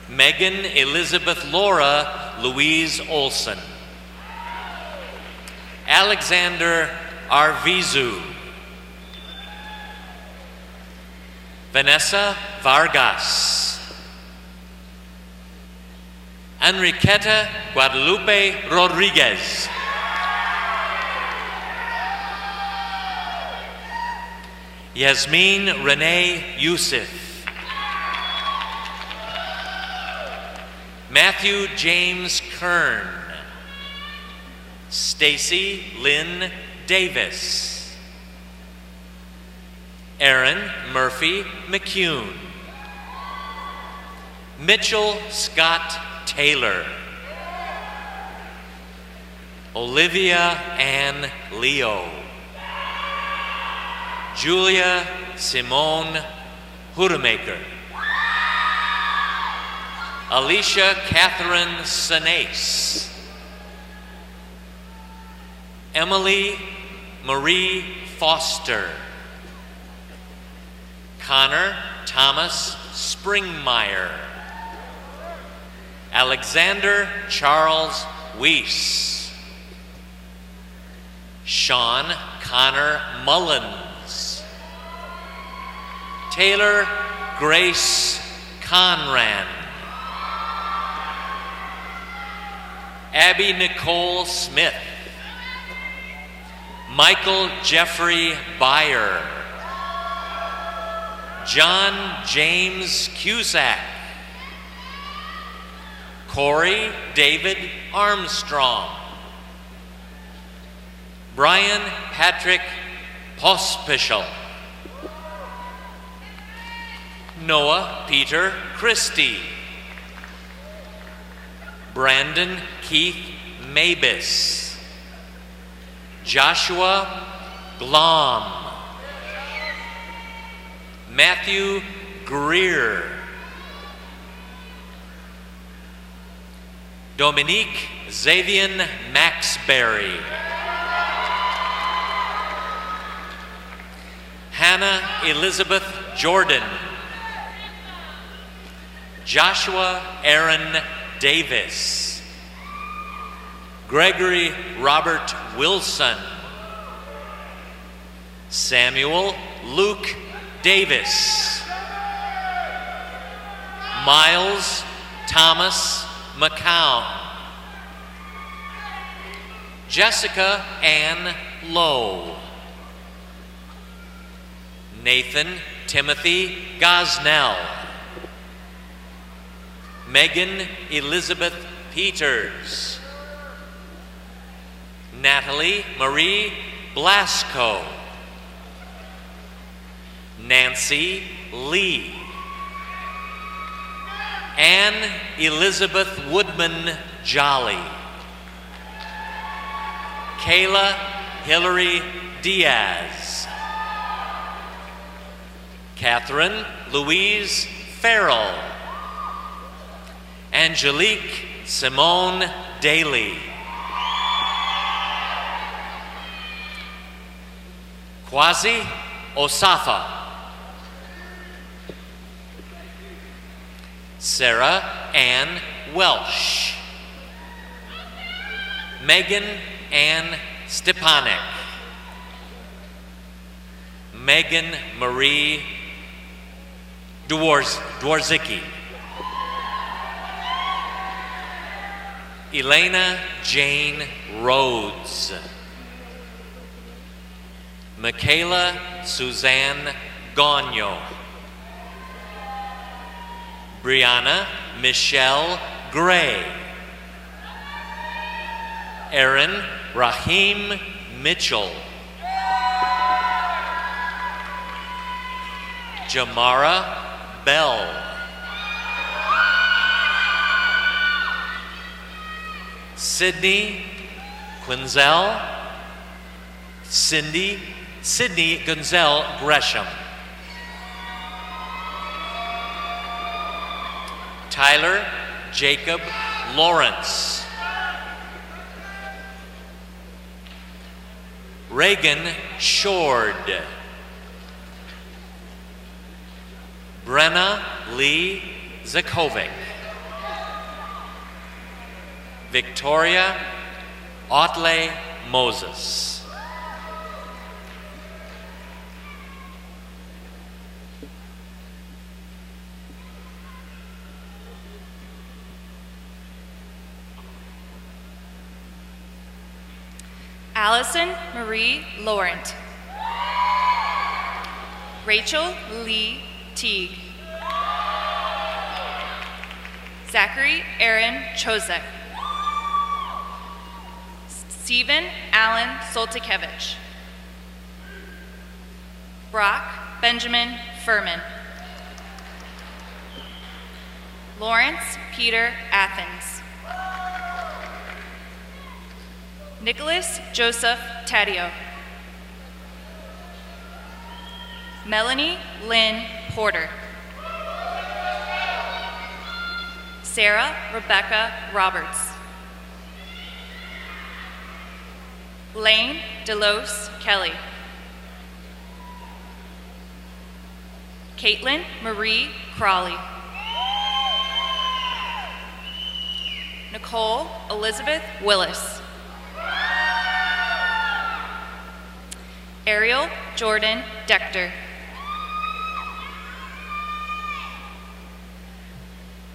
Megan Elizabeth Laura Louise Olson. Alexander Arvizu. Vanessa Vargas. Enriqueta Guadalupe Rodriguez. Yasmin Renee Youssef. Matthew James Kern. Stacy Lynn Davis. Aaron Murphy McCune. Mitchell Scott Taylor. Olivia Ann Leo. Julia Simone Hudemaker. Alicia Catherine Sanace. Emily Marie Foster. Connor Thomas Springmeyer. Alexander Charles Weiss. Sean Connor Mullins. Taylor Grace Conran. Abby Nicole Smith. Michael Jeffrey Byer. John James Cusack. Corey David Armstrong. Brian Patrick Pospischel. Noah Peter Christie. Brandon Keith Mabus. Joshua Glom. Matthew Greer. Dominique Xavier Maxberry. Hannah Elizabeth Jordan. Joshua Aaron Davis. Gregory Robert Wilson. Samuel Luke Davis. Miles Thomas McCown. Jessica Ann Lowe. Nathan Timothy Gosnell. Megan Elizabeth Peters. Natalie Marie Blasco. Nancy Lee. Anne Elizabeth Woodman Jolly. Kayla Hillary Diaz. Catherine Louise Farrell. Angelique Simone Daly. Kwazi Osafa. Sarah Ann Welsh. Megan Ann Stepanek. Megan Marie Dworzicki. Elena Jane Rhodes. Michaela Suzanne Gagno. Brianna Michelle Gray. Aaron Raheem Mitchell. Jamara Bell. Sydney Quinzel. Sydney Gonzel Gresham. Tyler Jacob Lawrence. Reagan Shord. Brenna Lee Zakovic. Victoria Otley Moses. Allison Marie Laurent. Rachel Lee Teague. Zachary Aaron Chozek. Stephen Allen Soltikevich. Brock Benjamin Furman. Lawrence Peter Athens. Nicholas Joseph Taddeo. Melanie Lynn Porter. Sarah Rebecca Roberts. Lane Delos Kelly. Caitlin Marie Crawley. Nicole Elizabeth Willis. Ariel Jordan Dector.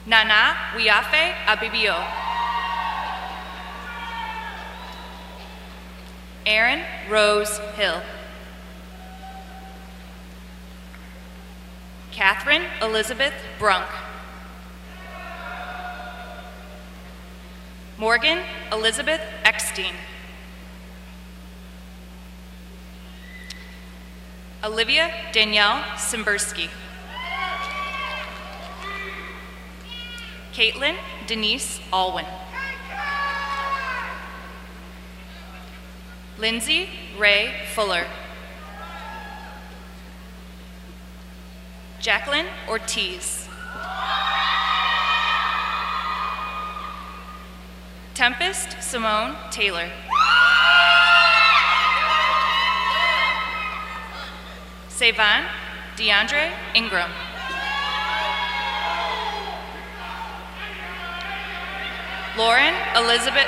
Nana Wiafe Abibio. Erin Rose Hill. Catherine Elizabeth Brunk. Morgan Elizabeth Eckstein. Olivia Danielle Simberski. Caitlin Denise Alwyn. Lindsay Ray Fuller. Jacqueline Ortiz. Tempest Simone Taylor. Savon DeAndre Ingram. Lauren Elizabeth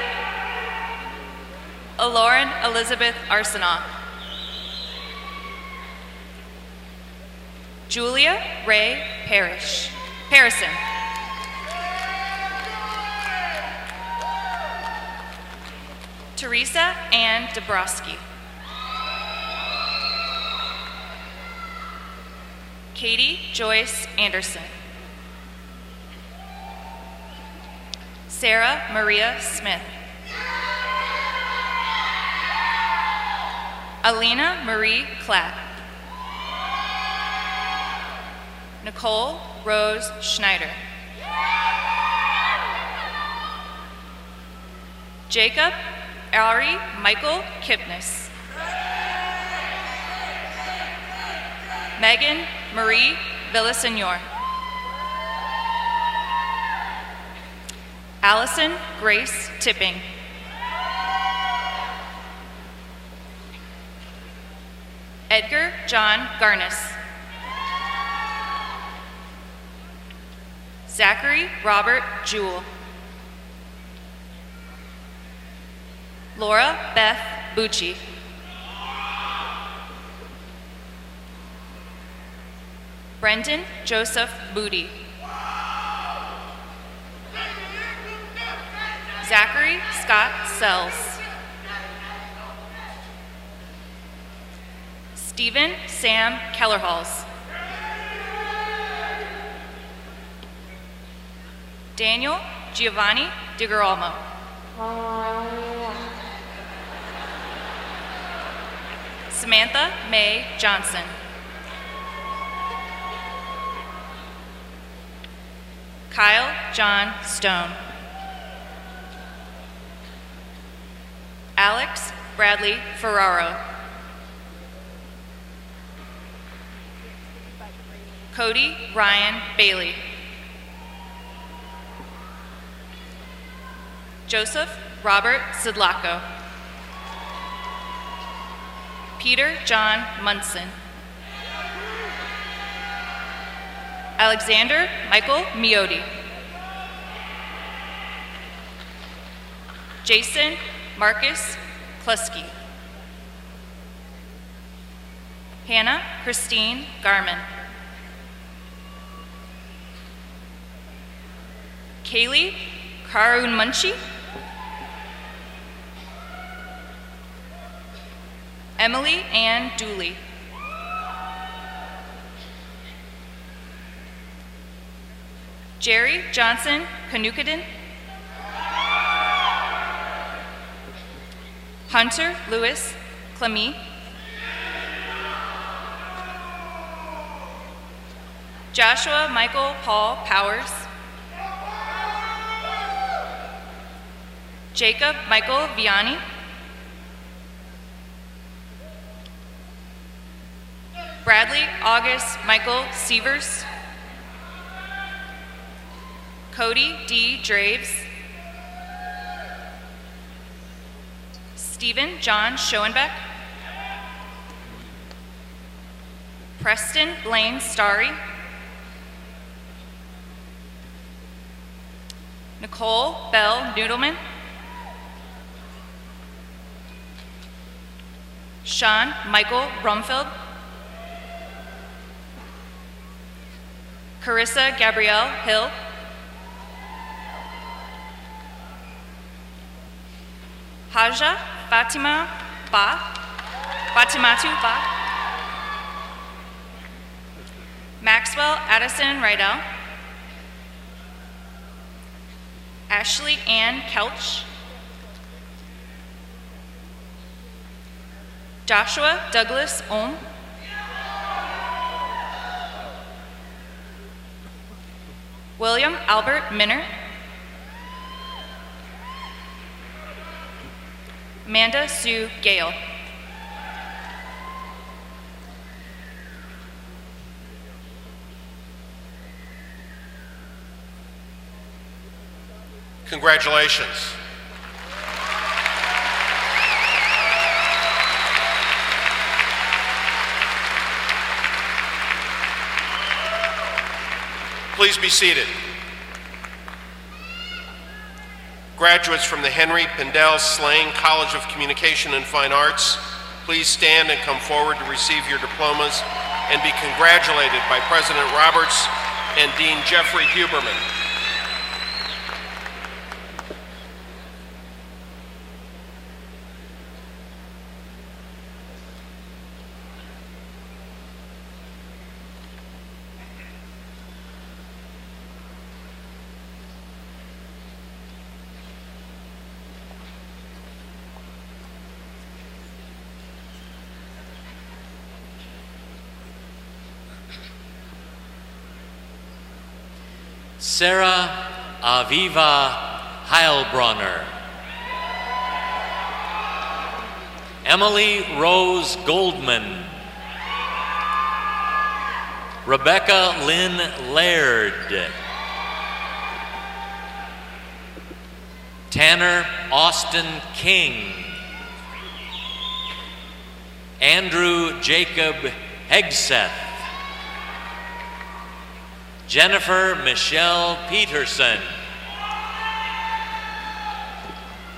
Arsenault. Julia Ray Parrison. Teresa Ann Dabrowski. Katie Joyce Anderson. Sarah Maria Smith. Alina Marie Clapp. Nicole Rose Schneider. Jacob Ari Michael Kipnis. Megan Marie Villasenor. Allison Grace Tipping. Edgar John Garnis. Zachary Robert Jewell. Laura Beth Bucci. Brendan Joseph Booty. Zachary Scott Sells. Stephen Sam Kellerhalls. Daniel Giovanni DiGirolamo. Samantha Mae Johnson. Kyle John Stone. Alex Bradley Ferraro. Cody Ryan Bailey. Joseph Robert Sidlacco. Peter John Munson. Alexander Michael Miotti. Jason Marcus Klusky. Hannah Christine Garman. Kaylee Karunmunchi. Emily Ann Dooley. Jerry Johnson Kanukadin. Hunter Lewis Clemmy. Joshua Michael Paul Powers. Jacob Michael Vianney. Bradley August Michael Sievers. Cody D. Draves. Stephen John Schoenbeck. Preston Blaine Starry. Nicole Bell Noodleman. Sean Michael Rumfeld. Carissa Gabrielle Hill. Haja Fatimatu Ba. Maxwell Addison Rydell. Ashley Ann Kelch. Joshua Douglas Ohm. William Albert Minner. Amanda Sue Gale. Congratulations. Please be seated. Graduates from the Henry Pindell Slang College of Communication and Fine Arts, please stand and come forward to receive your diplomas and be congratulated by President Roberts and Dean Jeffrey Huberman. Sarah Aviva Heilbronner. Emily Rose Goldman. Rebecca Lynn Laird. Tanner Austin King. Andrew Jacob Hegseth. Jennifer Michelle Peterson.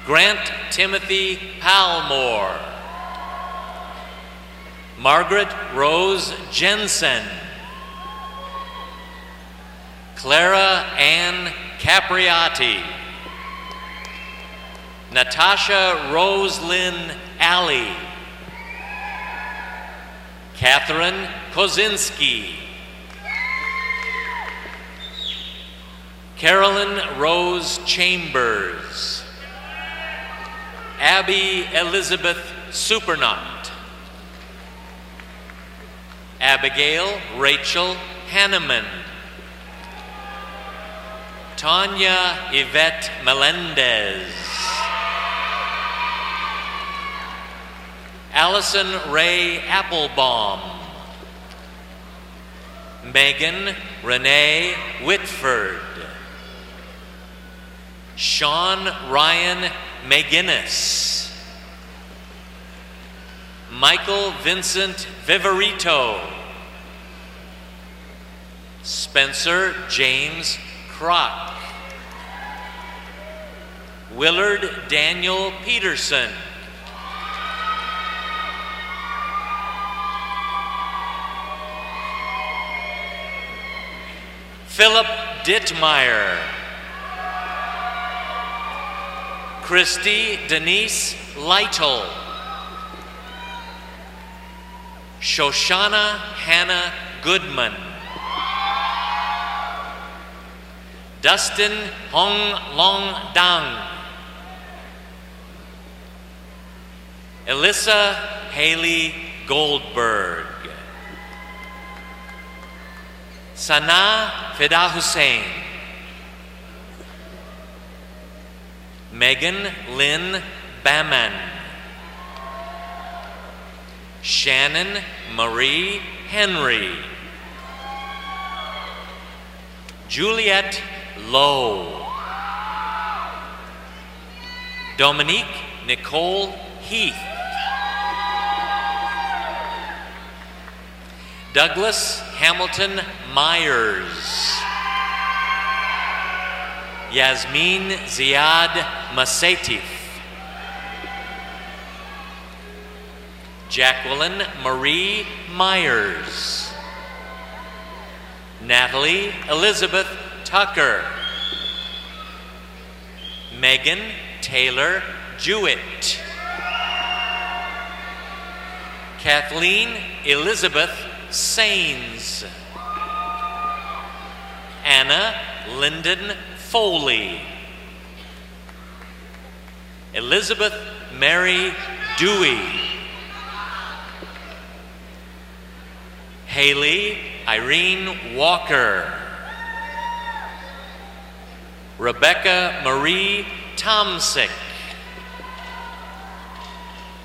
Grant Timothy Palmore. Margaret Rose Jensen. Clara Ann Capriati. Natasha Roselyn Alley. Catherine Kozinski. Carolyn Rose Chambers. Abby Elizabeth Supernaut. Abigail Rachel Hanneman. Tanya Yvette Melendez. Allison Ray Applebaum. Megan Renee Whitford. Sean Ryan McGinnis. Michael Vincent Viverito. Spencer James Kroc. Willard Daniel Peterson. Philip Dittmeyer. Christy Denise Lytle. Shoshana Hannah Goodman. Dustin Hong Long Dang. Alyssa Haley Goldberg. Sana Fida Hussein. Megan Lynn Baman. Shannon Marie Henry. Juliet Lowe. Dominique Nicole Heath. Douglas Hamilton Myers. Yasmin Ziad Masetif. Jacqueline Marie Myers. Natalie Elizabeth Tucker. Megan Taylor Jewett. Kathleen Elizabeth Sains. Anna Lyndon Foley. Elizabeth Mary Dewey. Haley Irene Walker. Rebecca Marie Tomsick.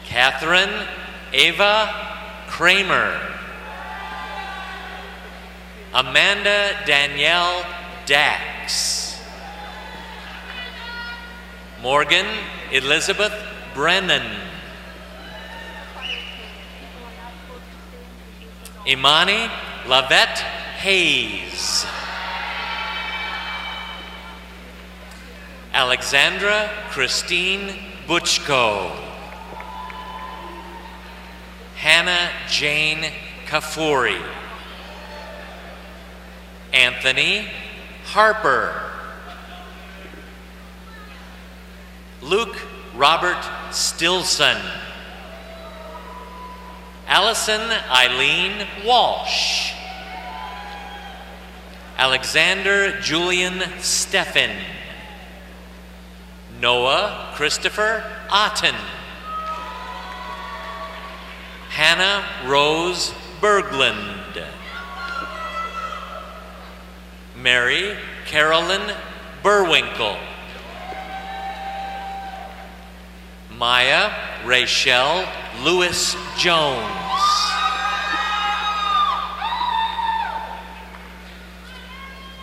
Catherine Ava Kramer. Amanda Danielle Dax. Morgan Elizabeth Brennan. Imani Lavette Hayes. Alexandra Christine Butchko. Hannah Jane Kafuri. Anthony Harper. Luke Robert Stilson. Allison Eileen Walsh. Alexander Julian Steffen. Noah Christopher Otten. Hannah Rose Berglund. Mary Carolyn Burwinkle. Maya Rachel Lewis Jones.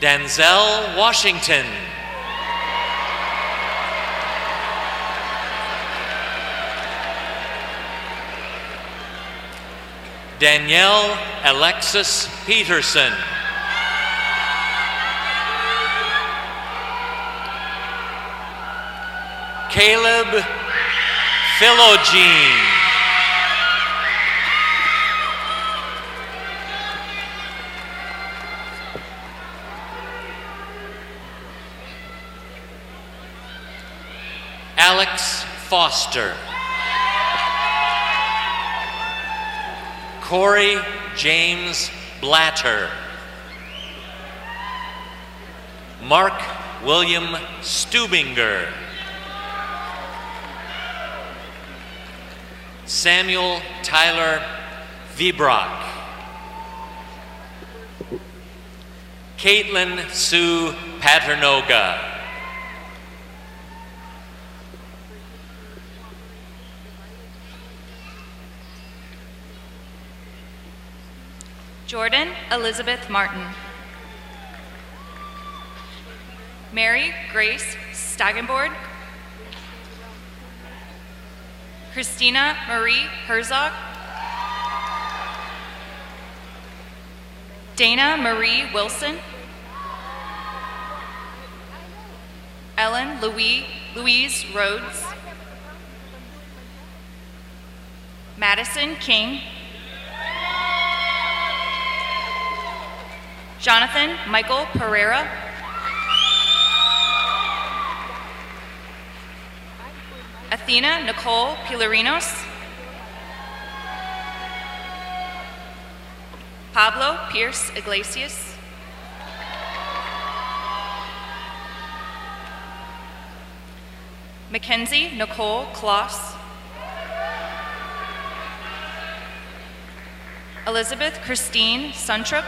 Denzel Washington. Danielle Alexis Peterson. Caleb Philogene. Alex Foster. Corey James Blatter. Mark William Stubinger. Samuel Tyler Vibrock. Caitlin Sue Paternoga. Jordan Elizabeth Martin. Mary Grace Stagenborg. Christina Marie Herzog. Dana Marie Wilson. Ellen Louise Rhodes. Madison King. Jonathan Michael Pereira. Athena Nicole Pilarinos. Pablo Pierce Iglesias. Mackenzie Nicole Kloss. Elizabeth Christine Suntrup.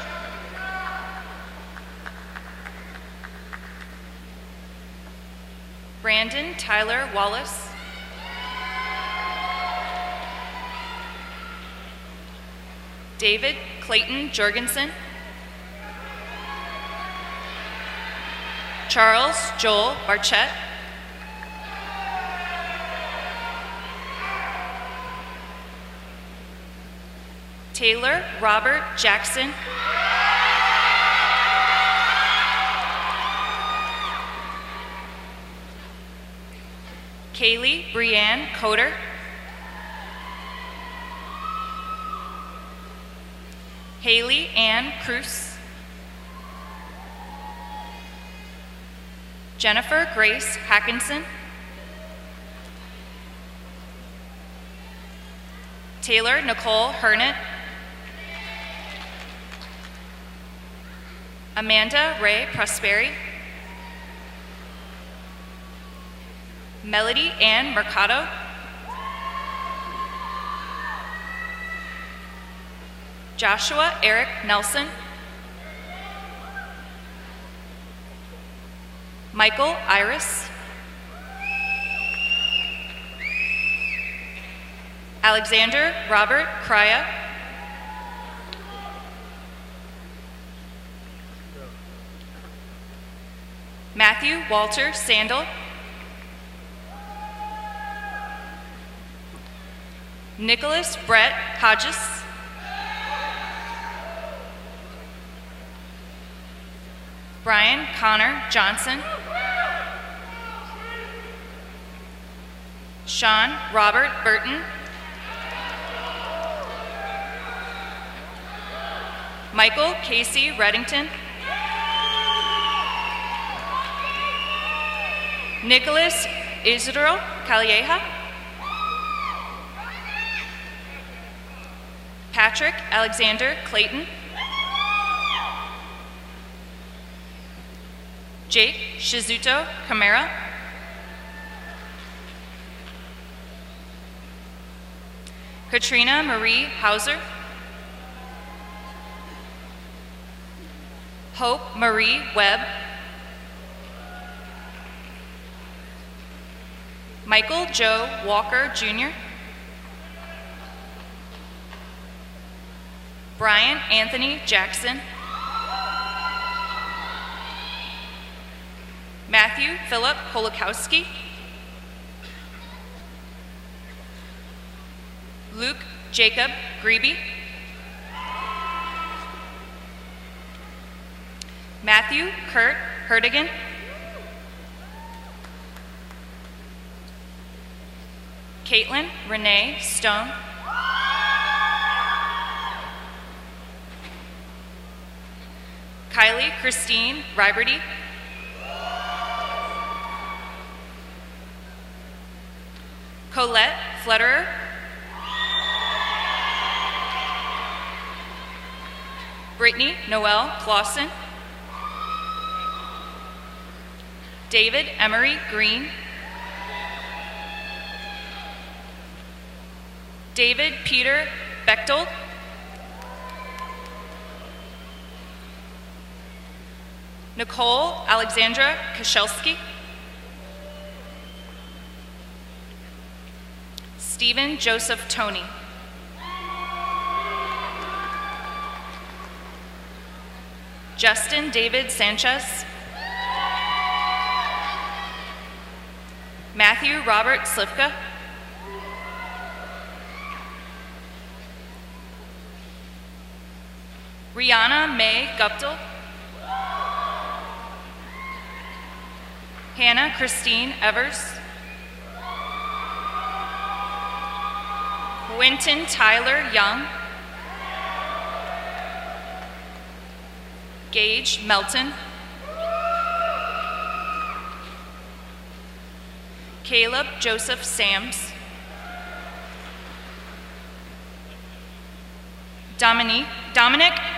Brandon Tyler Wallace. David Clayton Jorgensen. Charles Joel Barchett. Taylor Robert Jackson. Kaylee Brianne Coder. Haley Ann Cruz. Jennifer Grace Hackinson. Taylor Nicole Hernett. Amanda Ray Prosperi. Melody Ann Mercado. Joshua Eric Nelson. Michael Iris. Alexander Robert Kraya. Matthew Walter Sandel. Nicholas Brett Hodges. Brian Connor Johnson. Sean Robert Burton. Michael Casey Reddington. Nicholas Isidro Calleja. Patrick Alexander Clayton. Jake Shizuto Camara. Katrina Marie Hauser. Hope Marie Webb. Michael Joe Walker Jr. Brian Anthony Jackson. Matthew Philip Kolakowski. Luke Jacob Grebe. Matthew Kurt Herdigan. Caitlin Renee Stone. Kylie Christine Riberty. Colette Flederer. Brittany Noel Clausen. David Emery Green. David Peter Bechtold. Nicole Alexandra Kashelski. Stephen Joseph Toney. Justin David Sanchez. Matthew Robert Slivka. Rihanna May Guptill. Hannah Christine Evers. Quentin Tyler Young. Gage Melton. Caleb Joseph Sams. Dominic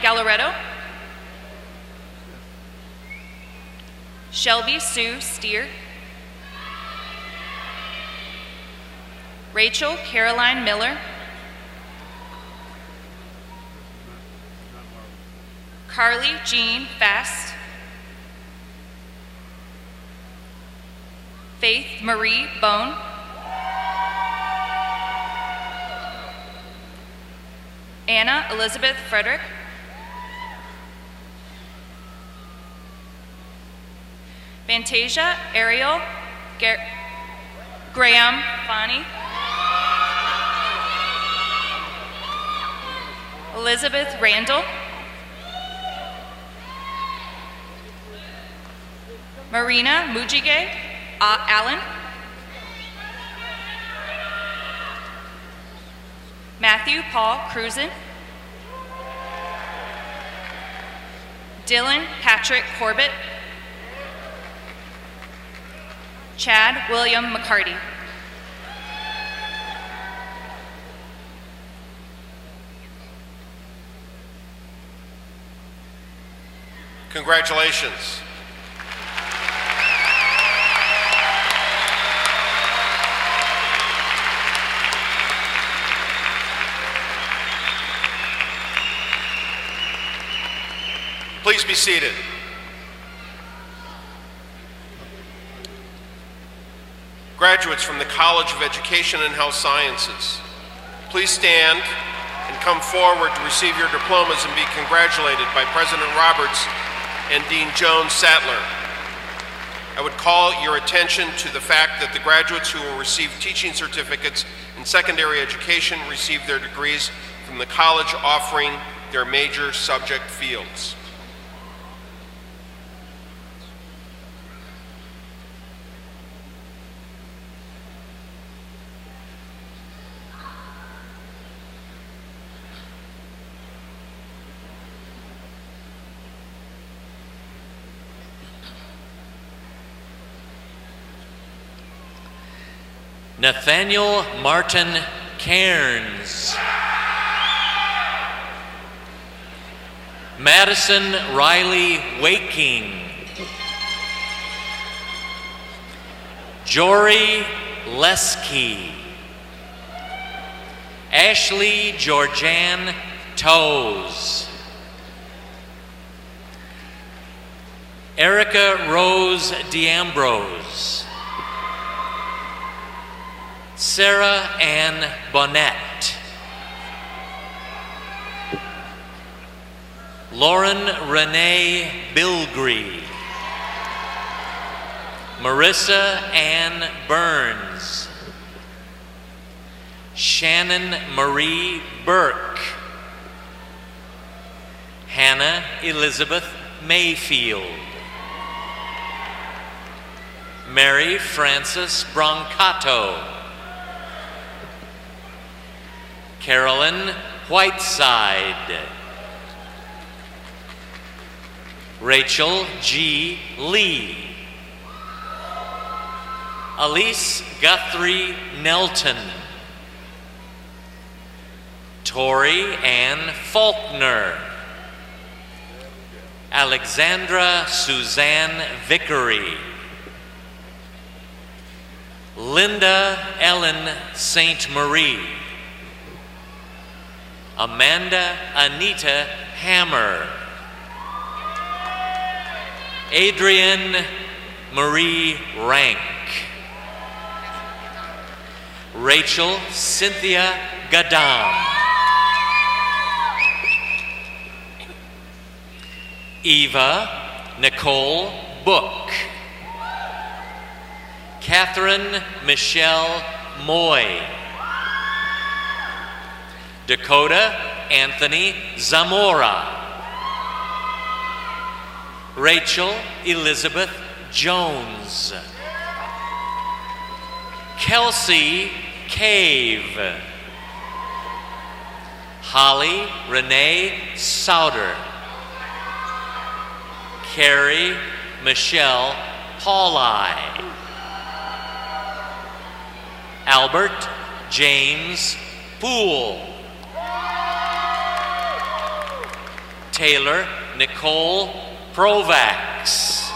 Galloretto. Shelby Sue Steer. Rachel Caroline Miller. Carly Jean Fast. Faith Marie Bone. Anna Elizabeth Frederick. Fantasia Ariel Graham Fani. Elizabeth Randall. Marina Mujige Allen. Matthew Paul Cruzen. Dylan Patrick Corbett. Chad William McCarty. Congratulations. Please be seated. Graduates from the College of Education and Health Sciences, please stand and come forward to receive your diplomas and be congratulated by President Roberts and Dean Jones Sattler. I would call your attention to the fact that the graduates who will receive teaching certificates in secondary education receive their degrees from the college offering their major subject fields. Nathaniel Martin Cairns. Madison Riley Waking. Jory Lesky. Ashley Georgianne Toes. Erica Rose DeAmbrose. Sarah Ann Bonnet. Lauren Renee Bilgree. Marissa Ann Burns. Shannon Marie Burke. Hannah Elizabeth Mayfield. Mary Frances Brancato. Carolyn Whiteside. Rachel G. Lee. Elise Guthrie Nelton. Tori Ann Faulkner. Alexandra Suzanne Vickery. Linda Ellen St. Marie. Amanda Anita Hammer. Adrienne Marie Rank. Rachel Cynthia Gadam. Eva Nicole Book. Catherine Michelle Moy. Dakota Anthony Zamora. Rachel Elizabeth Jones. Kelsey Cave. Holly Renee Souter. Carrie Michelle Pauli. Albert James Poole. Taylor Nicole Provax.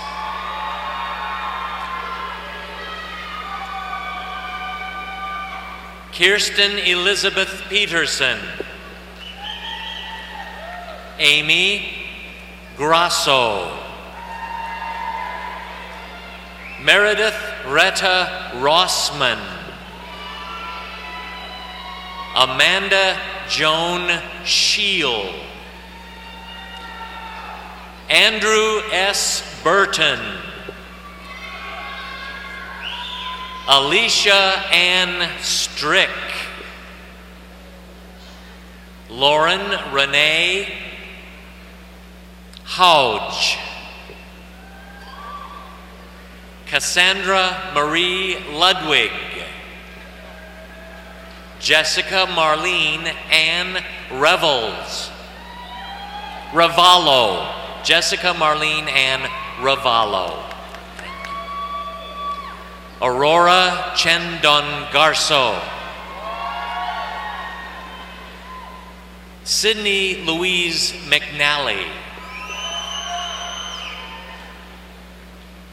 Kirsten Elizabeth Peterson. Amy Grasso. Meredith Retta Rossman. Amanda Joan Scheel. Andrew S. Burton. Alicia Ann Strick. Lauren Renee Houge. Cassandra Marie Ludwig. Jessica Marlene Ann Revels. Ravallo. Jessica Marlene Ann Ravallo. Aurora Chendon Garso. Sydney Louise McNally.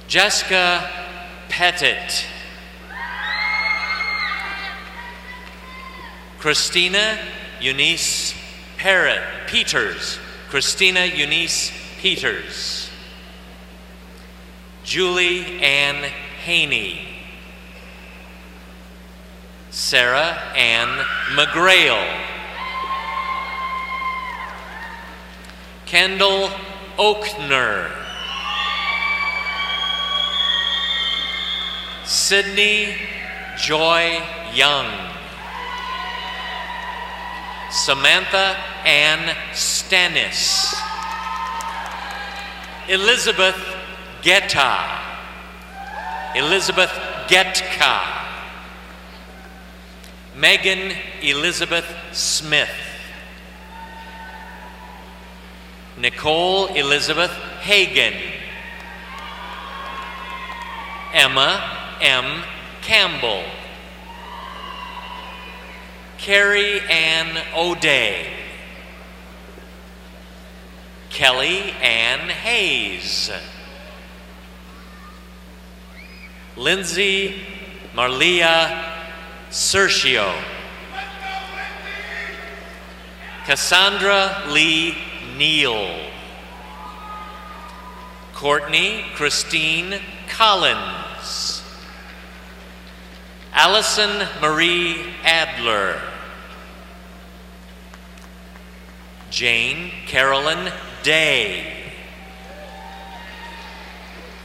Jessica Pettit. Christina Eunice Peters. Christina Eunice Peters. Julie Ann Haney. Sarah Ann McGrail. Kendall Oakner. Sydney Joy Young. Samantha Ann Stannis. Elizabeth Getta. Elizabeth Getka. Megan Elizabeth Smith. Nicole Elizabeth Hagan. Emma M. Campbell. Carrie Ann O'Day. Kelly Ann Hayes. Lindsay Marlia Sergio. Cassandra Lee Neal. Courtney Christine Collins. Allison Marie Adler. Jane Carolyn Day.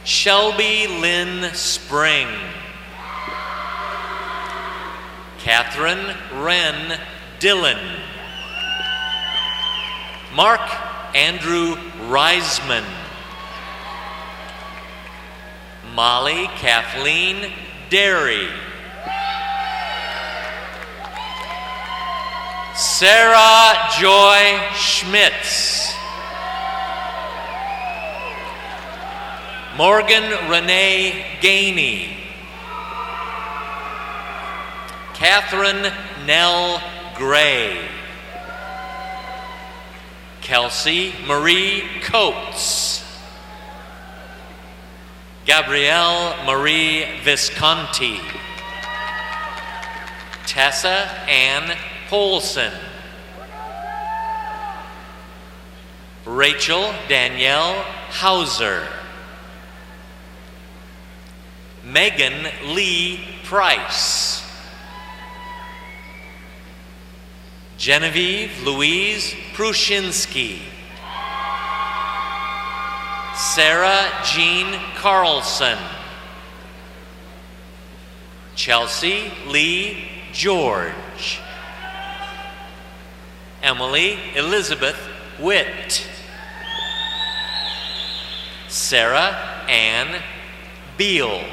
Shelby Lynn Spring. Catherine Wren Dillon. Mark Andrew Reisman. Molly Kathleen Derry. Sarah Joy Schmitz. Morgan Renee Gainey. Catherine Nell Gray. Kelsey Marie Coates. Gabrielle Marie Visconti. Tessa Ann Polson. Rachel Danielle Hauser. Megan Lee Price. Genevieve Louise Prushinsky. Sarah Jean Carlson. Chelsea Lee George. Emily Elizabeth Witt. Sarah Ann Beal.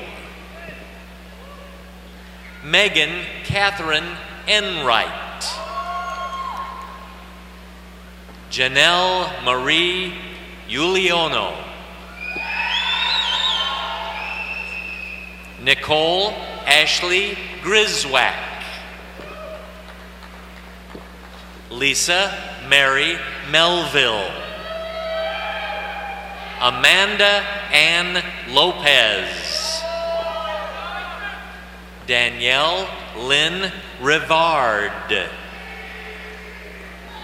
Megan Catherine Enright. Janelle Marie Uliono. Nicole Ashley Griswack. Lisa Mary Melville. Amanda Ann Lopez. Danielle Lynn Rivard.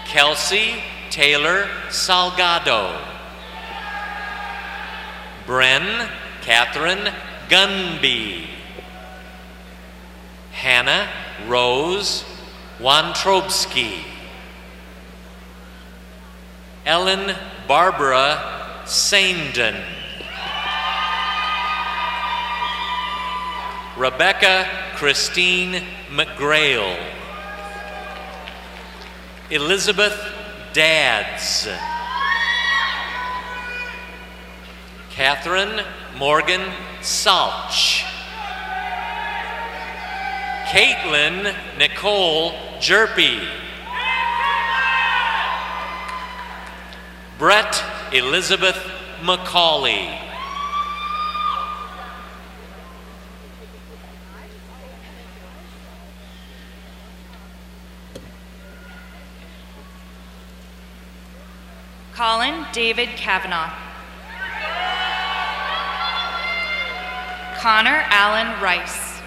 Kelsey Taylor Salgado. Bren Catherine Gunby. Hannah Rose Wantrobski. Ellen Barbara Saindon. Rebecca Christine McGrail. Elizabeth Dadds. Catherine Morgan Salch. Caitlin Nicole Jerpy. Brett Elizabeth McCauley. Colin David Kavanaugh. Connor Allen Rice.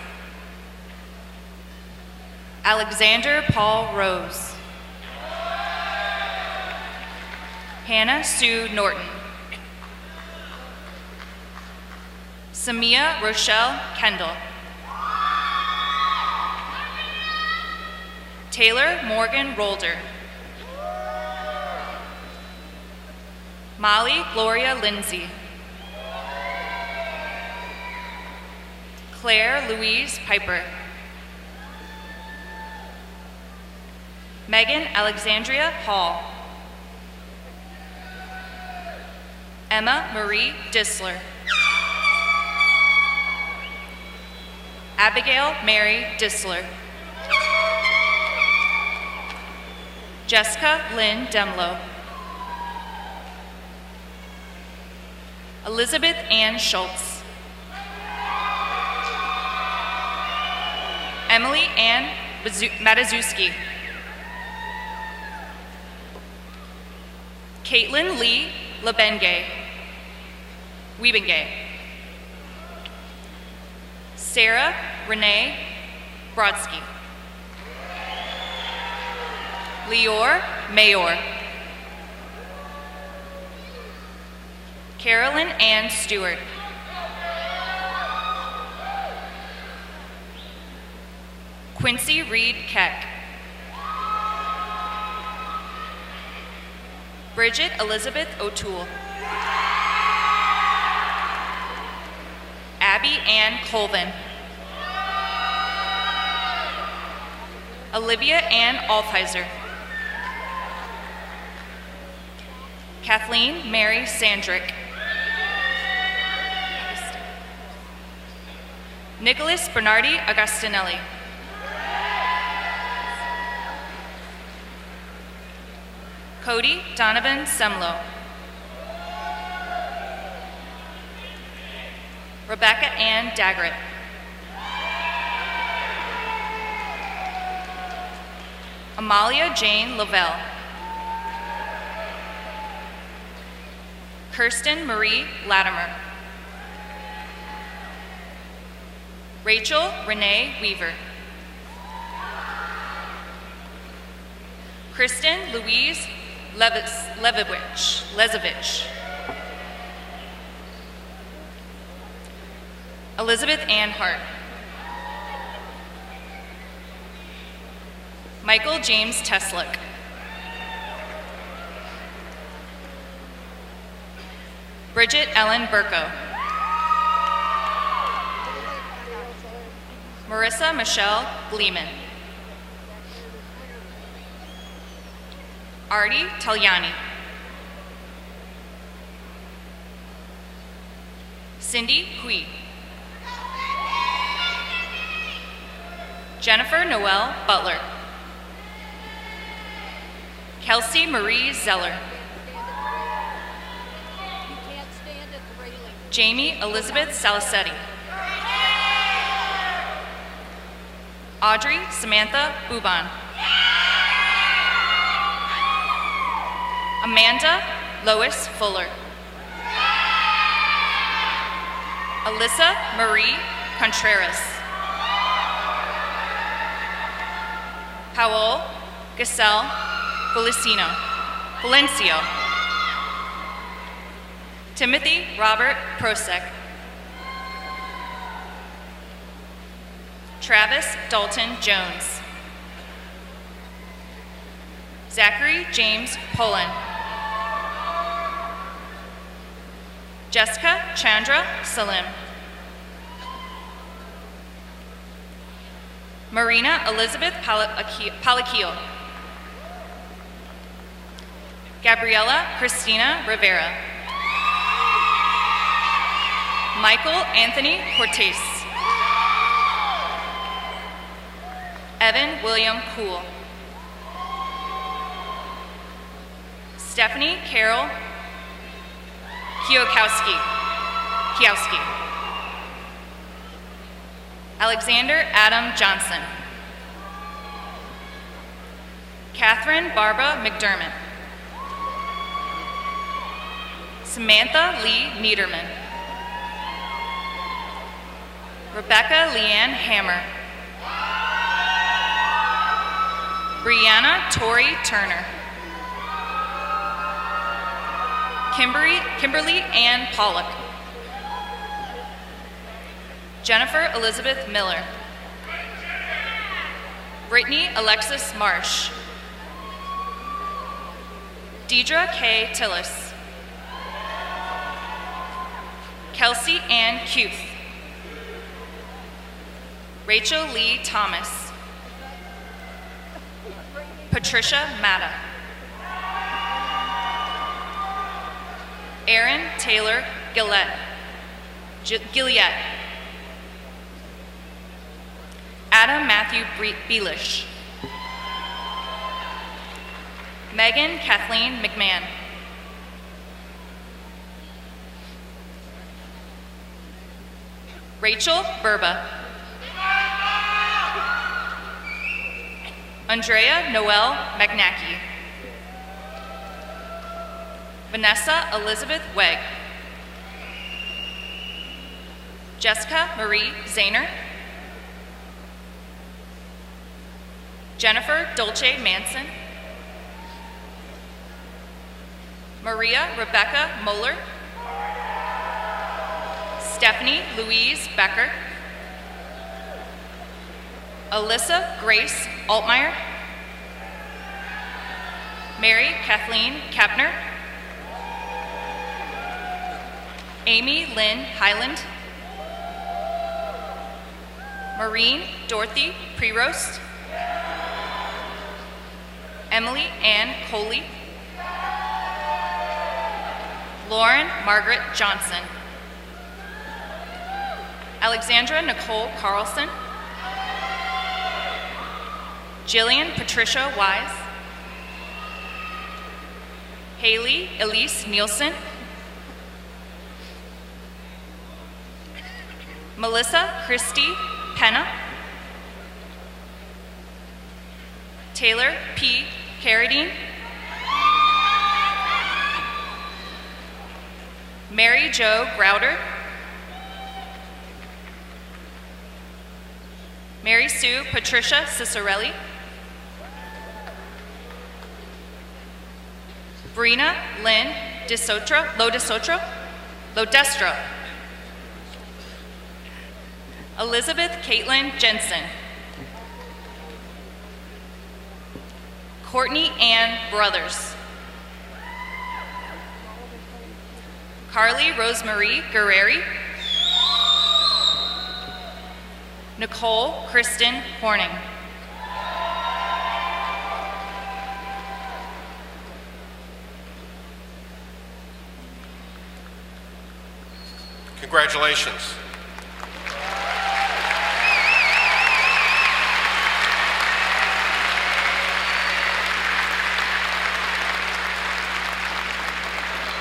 Alexander Paul Rose. Hannah Sue Norton. Samia Rochelle Kendall. Taylor Morgan Rolder. Molly Gloria Lindsay. Claire Louise Piper. Megan Alexandria Hall. Emma Marie Disler. Abigail Mary Disler. Jessica Lynn Demlow. Elizabeth Ann Schultz. Emily Ann Matuszewski. Caitlin Lee Wiebengay. Sarah Renee Brodsky. Lior Mayor. Carolyn Ann Stewart. Quincy Reed Keck. Bridget Elizabeth O'Toole. Abby Ann Colvin. Olivia Ann Altheiser. Kathleen Mary Sandrick. Nicholas Bernardi Agostinelli. Cody Donovan Semlo. Rebecca Ann Daggett. Amalia Jane Lavelle. Kirsten Marie Latimer. Rachel Renee Weaver. Kristen Louise Lezovich. Elizabeth Ann Hart. Michael James Teslick. Bridget Ellen Burko. Marissa Michelle Gleeman. Artie Tagliani. Cindy Hui. Jennifer Noel Butler. Kelsey Marie Zeller. Jamie Elizabeth Salicetti. Audrey Samantha Buban. Amanda Lois Fuller. Alyssa Marie Contreras. Paul Giselle Valencio. Timothy Robert Prosek. Travis Dalton Jones. Zachary James Poland. Jessica Chandra Salim. Marina Elizabeth Palakil. Gabriela Christina Rivera. Michael Anthony Cortez. Evan William Cool. Stephanie Carol Kiowski. Alexander Adam Johnson. Catherine Barbara McDermott. Samantha Lee Niederman. Rebecca Leanne Hammer. Brianna Tori Turner. Kimberly Ann Pollock. Jennifer Elizabeth Miller. Brittany Alexis Marsh. Deidre K. Tillis. Kelsey Ann Kuth. Rachel Lee Thomas. Patricia Matta. Aaron Taylor Gillette. Adam Matthew Beelish. Megan Kathleen McMahon. Rachel Burba. Andrea Noel McNackey. Vanessa Elizabeth Wegg. Jessica Marie Zahner. Jennifer Dolce Manson. Maria Rebecca Moeller. Stephanie Louise Becker. Alyssa Grace Altmeyer. Mary Kathleen Kapner. Amy Lynn Highland. Maureen Dorothy Prerost. Emily Ann Coley. Lauren Margaret Johnson. Alexandra Nicole Carlson. Jillian Patricia Wise. Haley Elise Nielsen. Melissa Christie Penna. Taylor P. Carradine. Mary Jo Grouder. Mary Sue Patricia Cicerelli. Brina Lynn Lodestro. Elizabeth Caitlin Jensen. Courtney Ann Brothers. Carly Rosemarie Guerreri. Nicole Kristen Horning. Congratulations.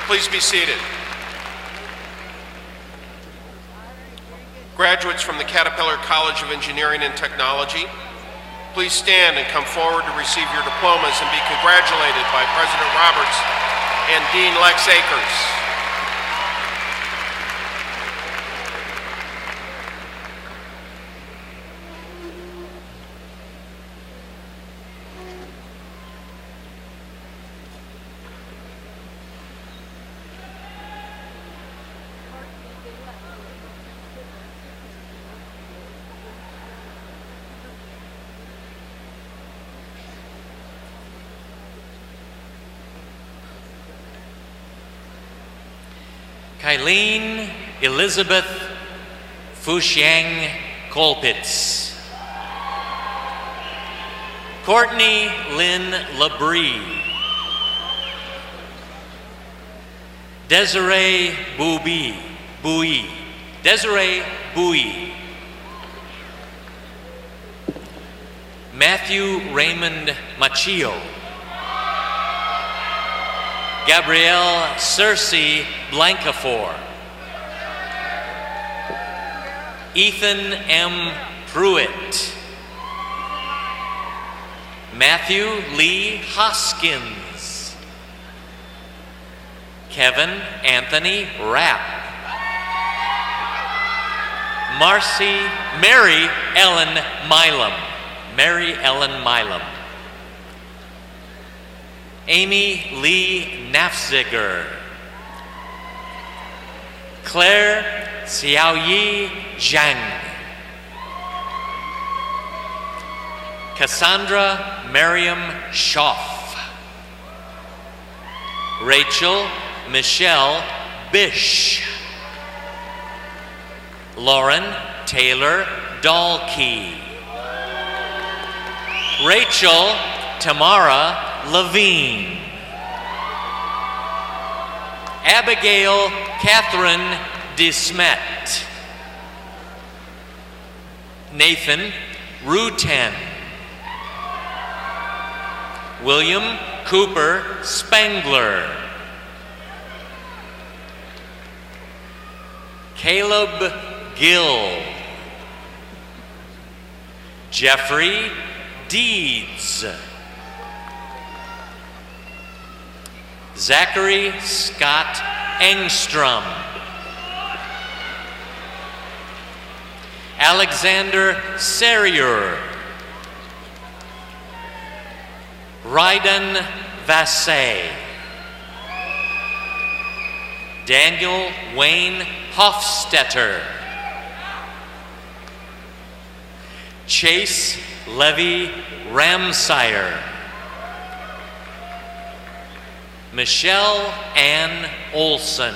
Please be seated. Graduates from the Caterpillar College of Engineering and Technology, please stand and come forward to receive your diplomas and be congratulated by President Roberts and Dean Lex Akers. Kylene Elizabeth Fuxiang Colpitz. Courtney Lynn Labrie. Desiree Bowie. Desiree Bowie. Matthew Raymond Machio. Gabrielle Cersei Blancafor. Ethan M. Pruitt. Matthew Lee Hoskins. Kevin Anthony Rapp. Mary Ellen Milam. Mary Ellen Milam. Amy Lee Nafziger. Claire Xiaoyi Zhang. Cassandra Miriam Schoff. Rachel Michelle Bish. Lauren Taylor Dahlkey. Rachel Tamara Levine. Abigail Catherine DeSmet. Nathan Rutan. William Cooper Spangler. Caleb Gill. Jeffrey Deeds. Zachary Scott Engstrom. Alexander Serrier. Ryden Vassay. Daniel Wayne Hofstetter. Chase Levy Ramsire. Michelle Ann Olson.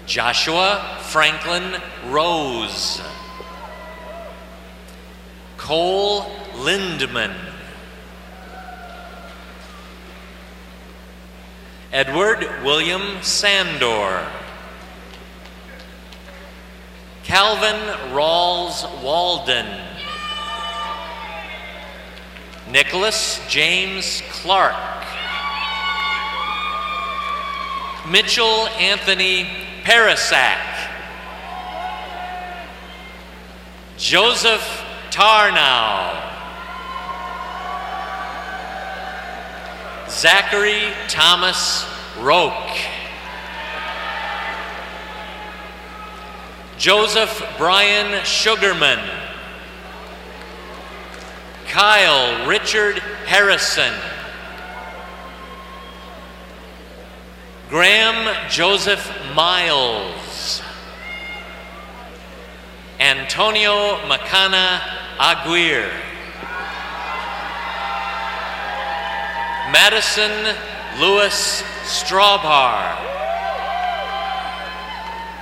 Joshua Franklin Rose. Cole Lindman. Edward William Sandor. Calvin Rawls Walden. Nicholas James Clark. Mitchell Anthony Parasak. Joseph Tarnow. Zachary Thomas Roque. Joseph Brian Sugarman. Kyle Richard Harrison. Graham Joseph Miles. Antonio Macana Aguirre. Madison Lewis Strawbar.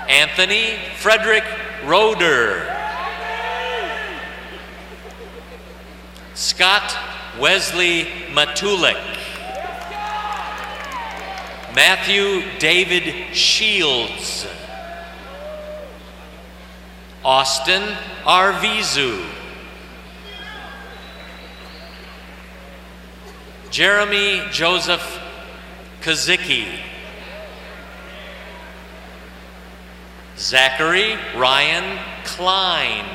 Anthony Frederick Roeder. Scott Wesley Matulik. Matthew David Shields. Austin Arvizu. Jeremy Joseph Kazicki. Zachary Ryan Klein.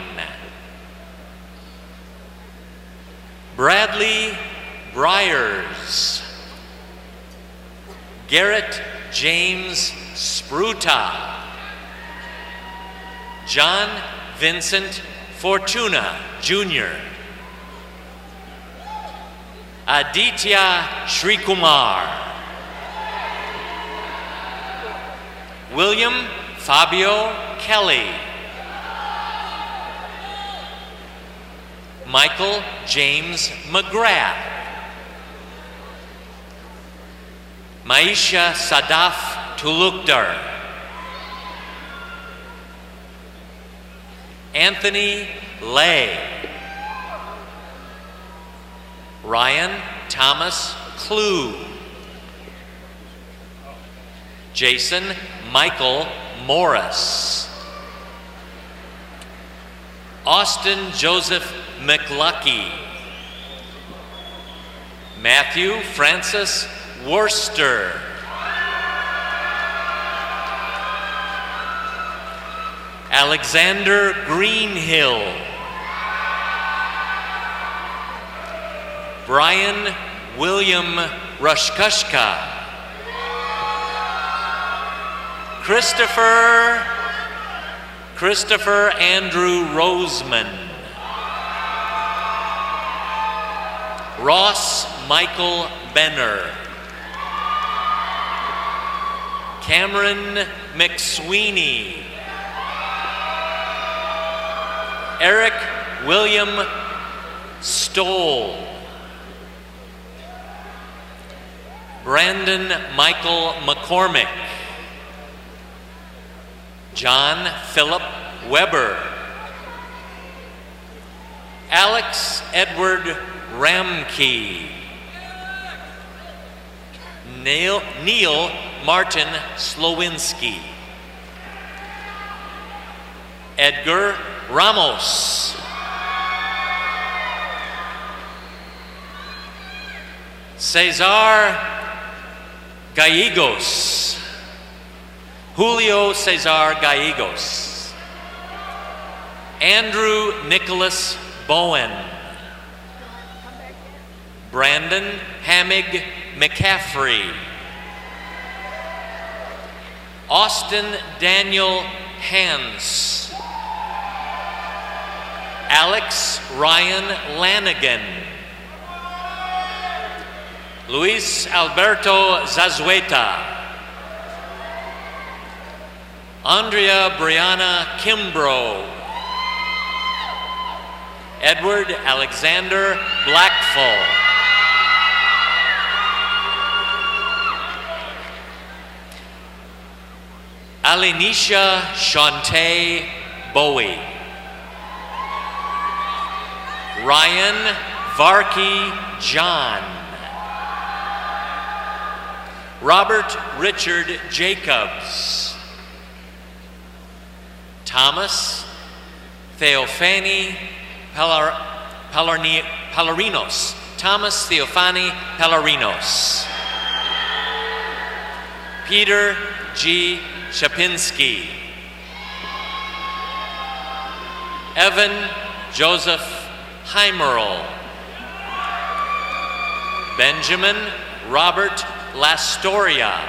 Bradley Briers. Garrett James Spruta. John Vincent Fortuna, Jr. Aditya Srikumar. William Fabio Kelly. Michael James McGrath. Maisha Sadaf Tulukdar. Anthony Lay. Ryan Thomas Clue. Jason Michael Morris. Austin Joseph McLucky. Matthew Francis Worcester. Alexander Greenhill. Brian William Rushkushka. Christopher Andrew Roseman. Ross Michael Benner. Cameron McSweeney. Eric William Stoll. Brandon Michael McCormick. John Philip Weber. Alex Edward Ramke. Neil Martin Slowinski. Edgar Ramos. Cesar Gallegos. Julio Cesar Gallegos. Andrew Nicholas Bowen. Brandon Hamig McCaffrey. Austin Daniel Hans. Alex Ryan Lanigan. Luis Alberto Zazueta. Andrea Brianna Kimbrough. Edward Alexander Blackfall. Alinisha Shantae Bowie. Ryan Varkey John. Robert Richard Jacobs. Thomas Theophany Pallarinos. Thomas Theophany Pallarinos. Peter G. Shapinski. Evan Joseph Heimerl. Benjamin Robert Lastoria.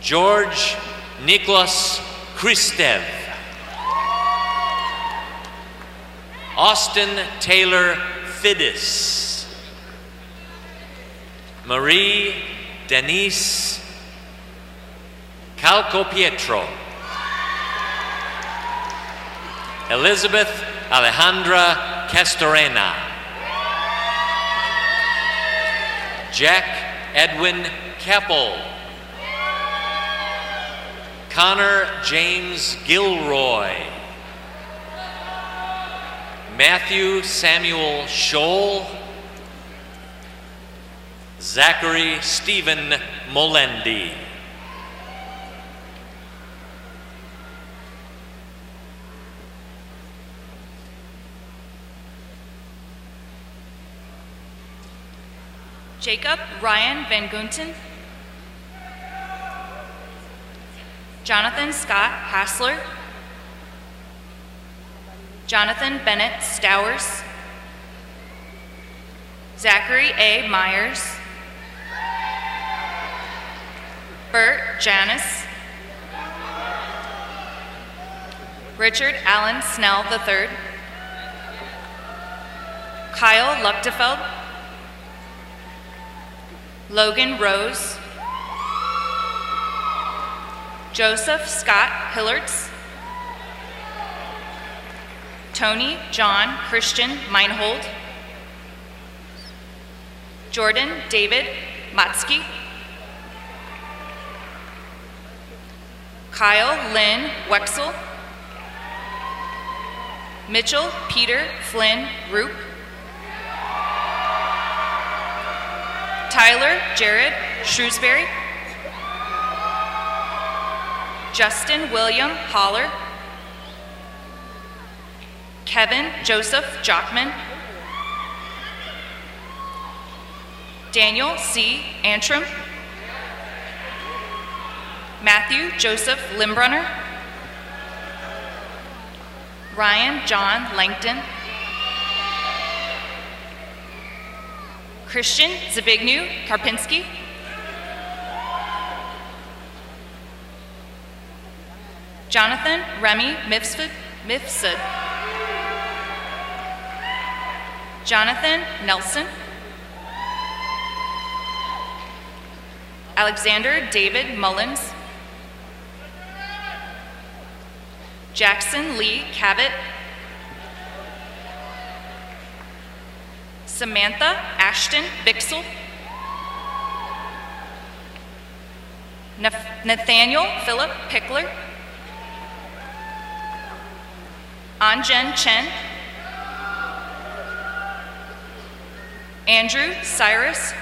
George Niklas Kristev. Austin Taylor Fiddis. Marie Denise Calcopietro. Elizabeth Alejandra Castorena. Jack Edwin Keppel. Connor James Gilroy. Matthew Samuel Scholl. Zachary Stephen Molendi. Jacob Ryan Van Gunten. Jonathan Scott Hassler. Jonathan Bennett Stowers. Zachary A. Myers. Bert Janis. Richard Allen Snell III. Kyle Luchtefeld. Logan Rose. Joseph Scott Hillards. Tony John Christian Meinhold. Jordan David Matsky. Kyle Lynn Wexel. Mitchell Peter Flynn Roop. Tyler Jared Shrewsbury. Justin William Holler. Kevin Joseph Jockman. Daniel C. Antrim. Matthew Joseph Limbrunner. Ryan John Langton. Christian Zbigniew Karpinski. Jonathan Remy Mifsud. Jonathan Nelson. Alexander David Mullins. Jackson Lee Cabot. Samantha Ashton Bixel. Nathaniel Philip Pickler. Anjen Chen. Andrew Cyrus.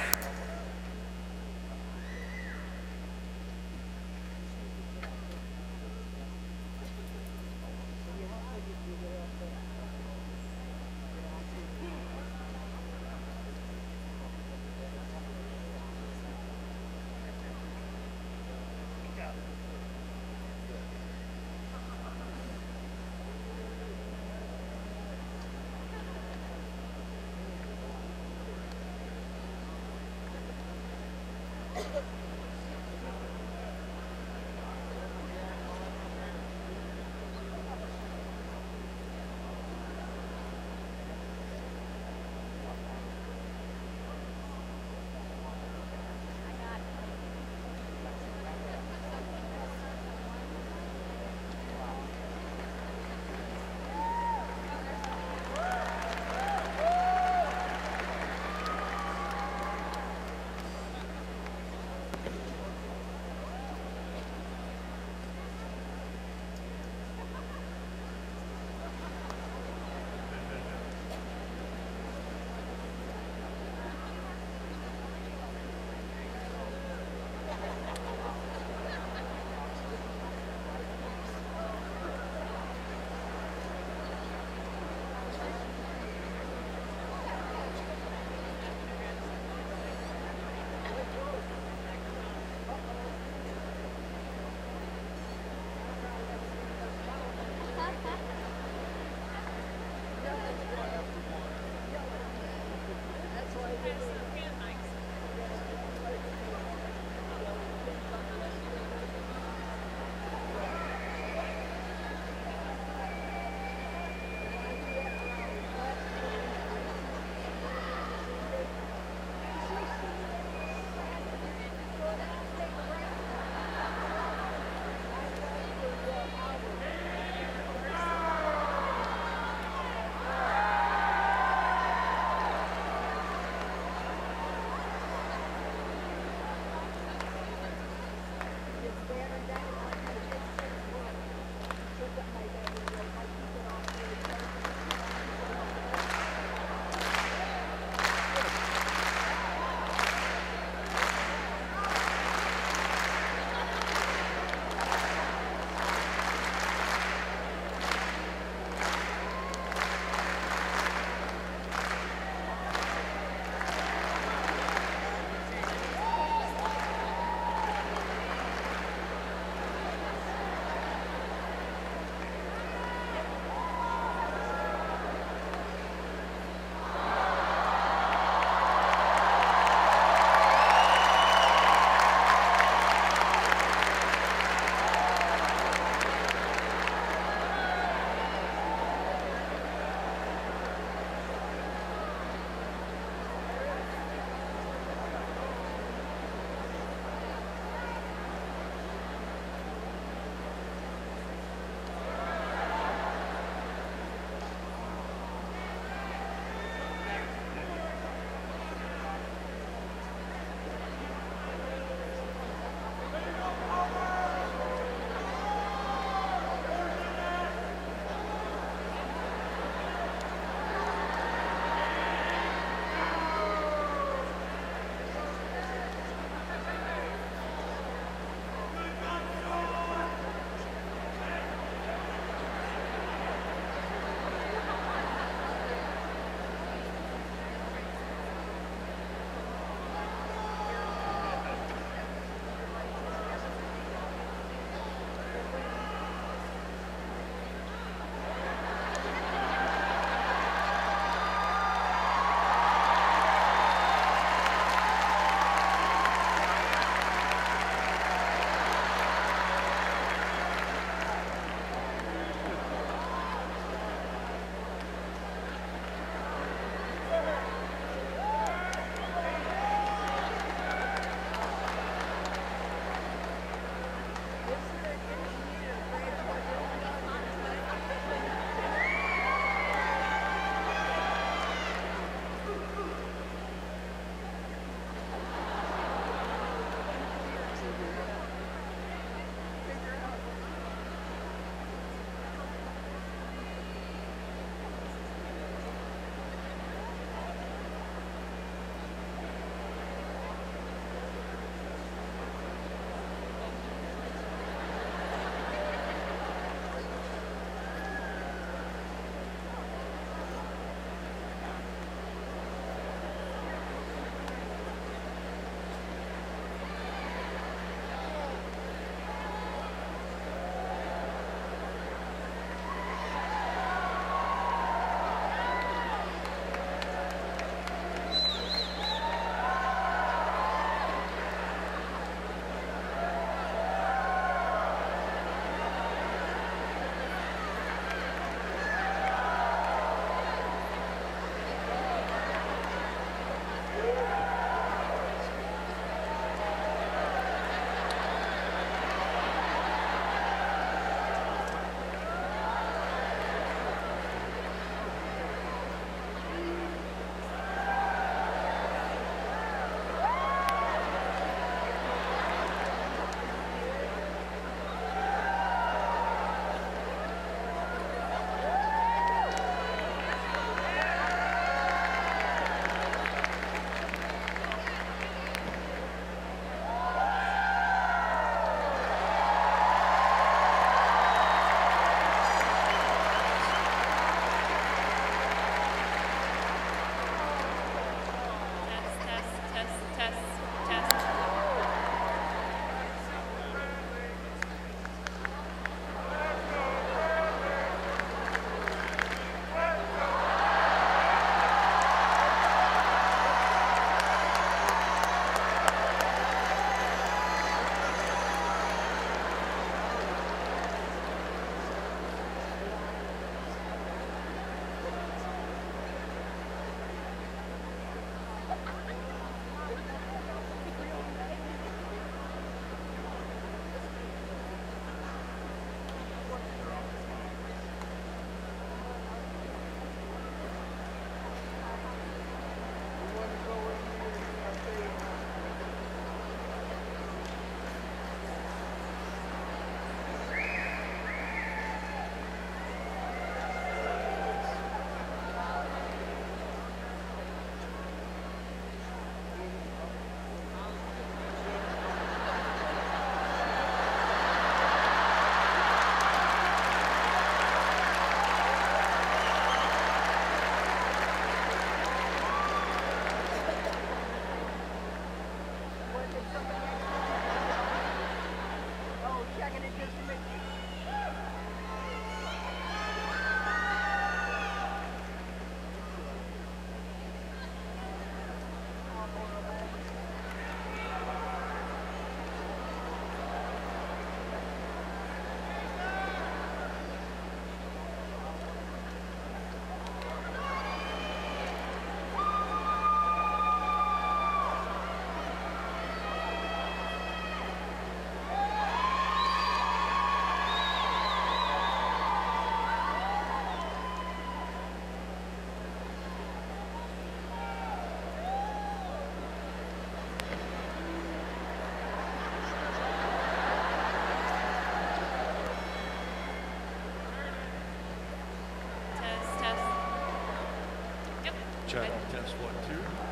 Check, test 1, 2.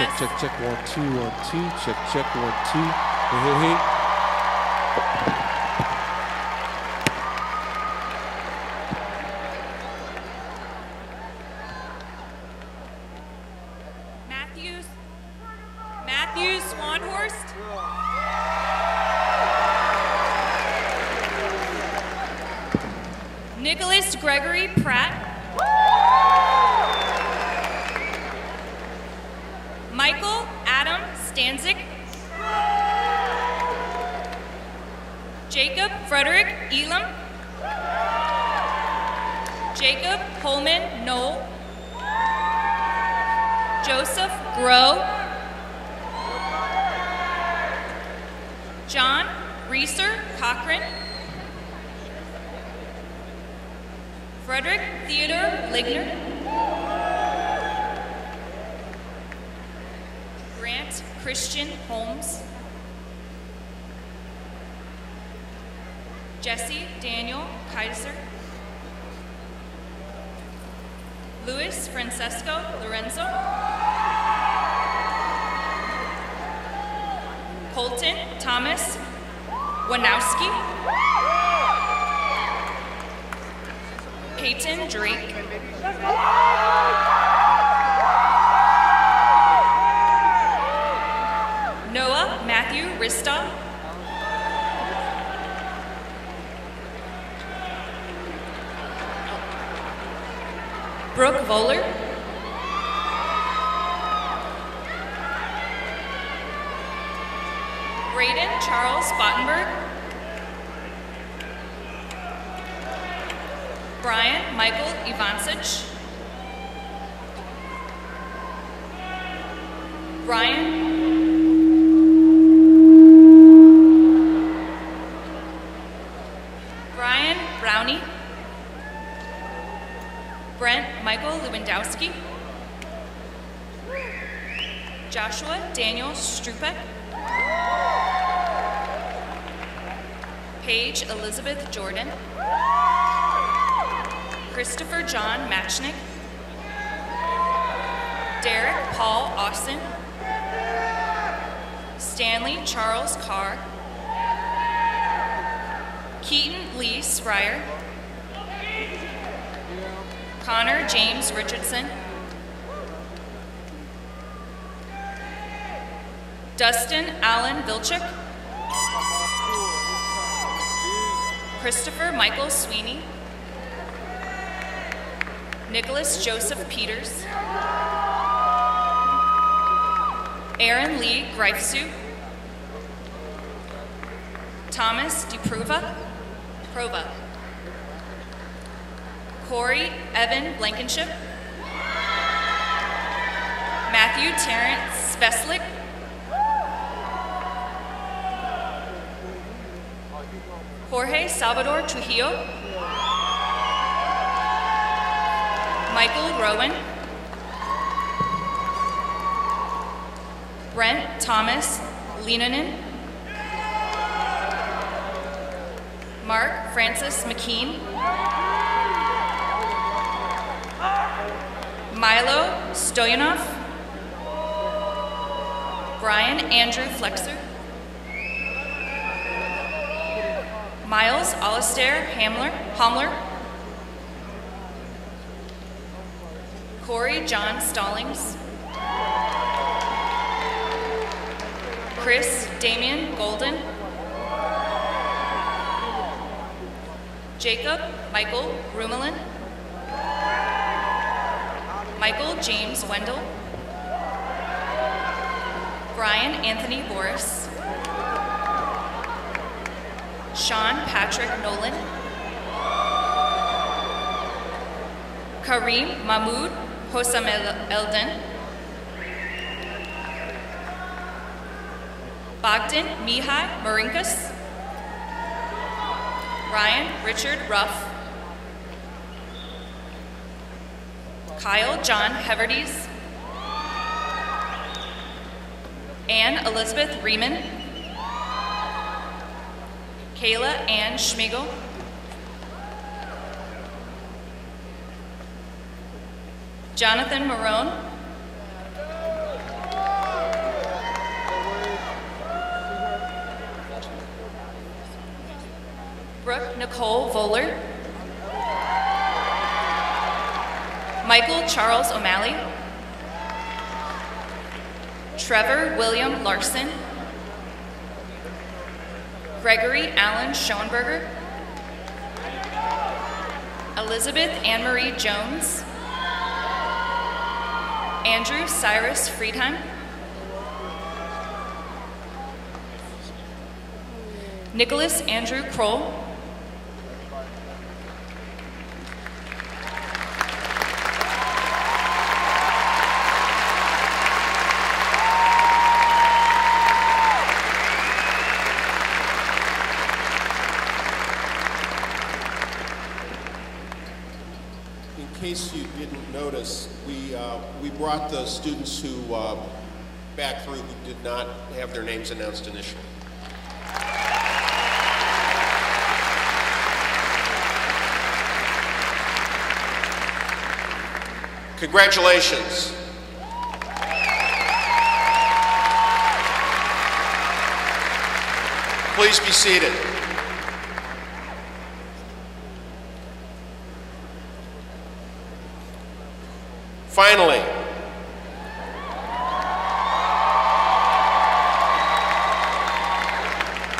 Yes. Check, check, 1, 2, 1, 2. Check, check, 1, 2. Hey, hey, hey. Matthews Swanhorst. Nicholas Gregory Pratt. Michael Adam Stanzik. Jacob Frederick Elam. Jacob Holman Knoll. Joseph Groh. John Reeser Cochran. Frederick Theodore Ligner. Grant Christian Holmes. Jesse Daniel Kaiser. Luis Francesco Lorenzo. Colton Thomas Wanowski. Peyton Drake. Noah Matthew Rista. Brooke Voller. Braden Charles Bottenberg. Brian Michael Ivancic. Brian Brownie. Brent Michael Lewandowski. Joshua Daniel Strupek. Paige Elizabeth Jordan. Christopher John Matchnick. Derek Paul Austin. Stanley Charles Carr. Keaton Lee Spryer. Connor James Richardson. Dustin Allen Vilchuk. Christopher Michael Sweeney. Nicholas Joseph Peters. Aaron Lee Greifsue. Thomas DePruva. Corey Evan Blankenship. Matthew Terrence Speslick. Jorge Salvador Trujillo. Michael Rowan. Brent Thomas Lenanen. Mark Francis McKean. Milo Stoyanov. Brian Andrew Flexer. Miles Alistair Hamler. Corey John Stallings. Chris Damian Golden. Jacob Michael Rumelin. Michael James Wendell. Brian Anthony Boris. Sean Patrick Nolan. Kareem Mahmoud Hossam Elden. Bogdan Mihai Marinkas. Ryan Richard Ruff. Kyle John Heverdes. Anne Elizabeth Riemann. Kayla Ann Schmigel. Jonathan Marone. Nicole Voller, Michael Charles O'Malley, Trevor William Larson, Gregory Allen Schoenberger, Elizabeth Anne-Marie Jones, Andrew Cyrus Friedheim, Nicholas Andrew Kroll, In case you didn't notice, we brought the students who back through who did not have their names announced initially. Congratulations. Please be seated. Finally,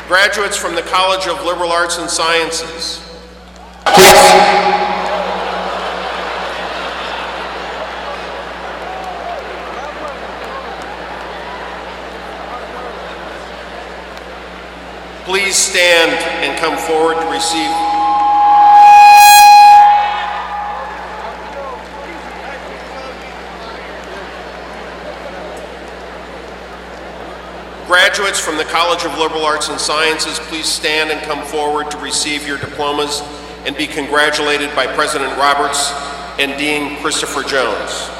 graduates from the College of Liberal Arts and Sciences. Please stand and come forward to receive. Graduates from the College of Liberal Arts and Sciences, please stand and come forward to receive your diplomas and be congratulated by President Roberts and Dean Christopher Jones.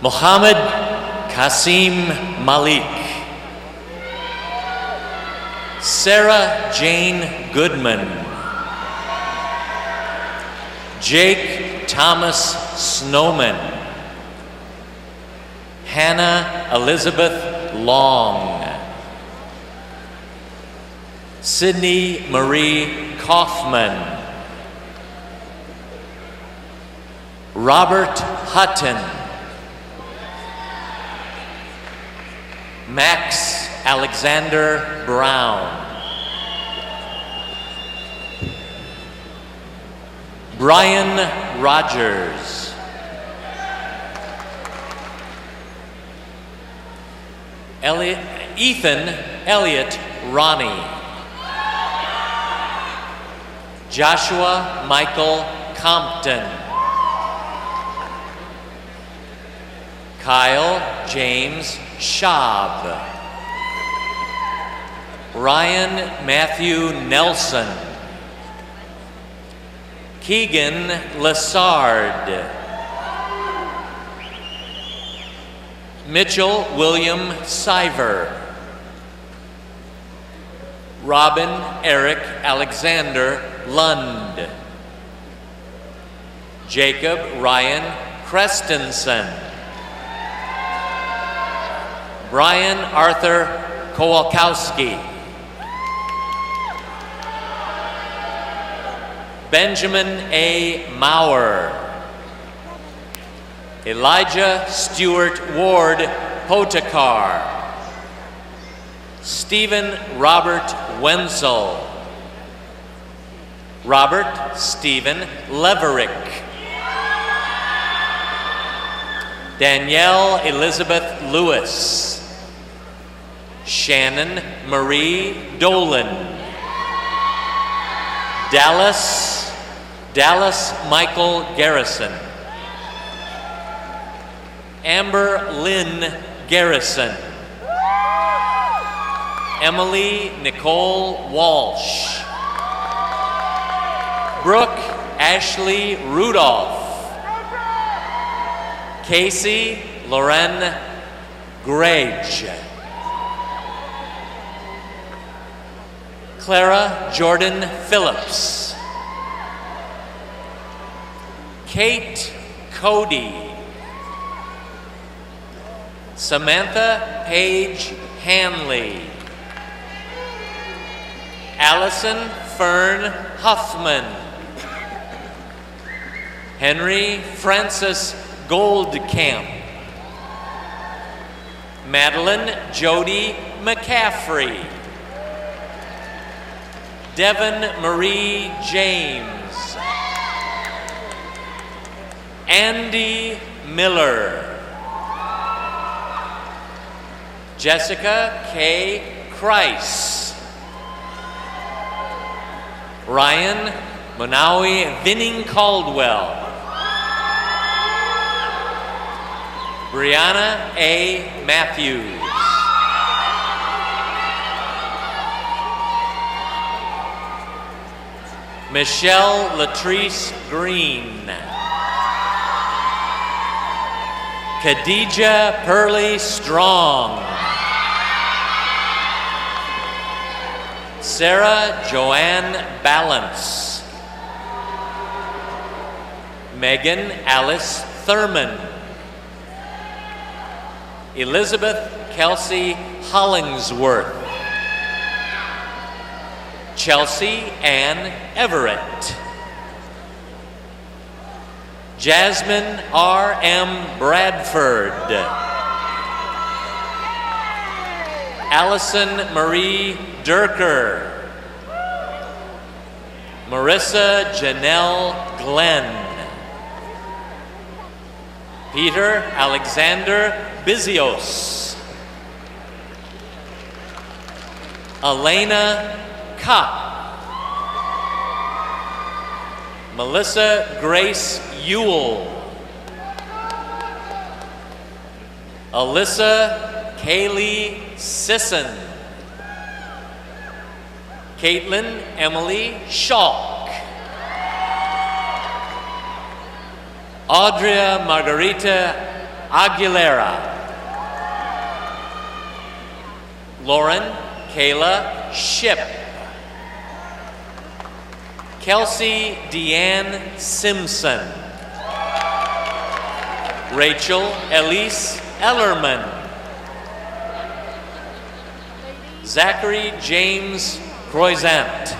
Mohammed Kasim Malik, Sarah Jane Goodman, Jake Thomas Snowman, Hannah Elizabeth Long, Sydney Marie Kaufman, Robert Hutton, Max Alexander Brown, Brian Rogers, Ethan Elliott Ronnie, Joshua Michael Compton, Kyle James Schaub, Ryan Matthew Nelson, Keegan Lassard, Mitchell William Siver, Robin Eric Alexander Lund, Jacob Ryan Krestensen, Brian Arthur Kowalkowski, Benjamin A. Maurer, Elijah Stewart Ward Potakar, Stephen Robert Wenzel, Robert Stephen Leverick, Danielle Elizabeth Lewis, Shannon Marie Dolan, Dallas Michael Garrison, Amber Lynn Garrison, Emily Nicole Walsh, Brooke Ashley Rudolph, Casey Loren Grage, Clara Jordan Phillips. Kate Cody. Samantha Paige Hanley. Allison Fern Huffman. Henry Francis Goldcamp. Madeline Jody McCaffrey. Devon Marie James. Andy Miller. Jessica K. Kreis. Ryan Manawi Vinning Caldwell. Brianna A. Matthews. Michelle Latrice Green. Khadija Pearlie Strong. Sarah Joanne Balance. Megan Alice Thurman. Elizabeth Kelsey Hollingsworth. Chelsea Ann Everett. Jasmine R.M. Bradford. Allison Marie Durker. Marissa Janelle Glenn. Peter Alexander Bizios. Elena Kopp. Melissa Grace Ewell. Alyssa Kaylee Sisson. Caitlin Emily Schalk. Audria Margarita Aguilera. Lauren Kayla Ship. Kelsey Deanne Simpson. Rachel Elise Ellerman. Zachary James Croissant.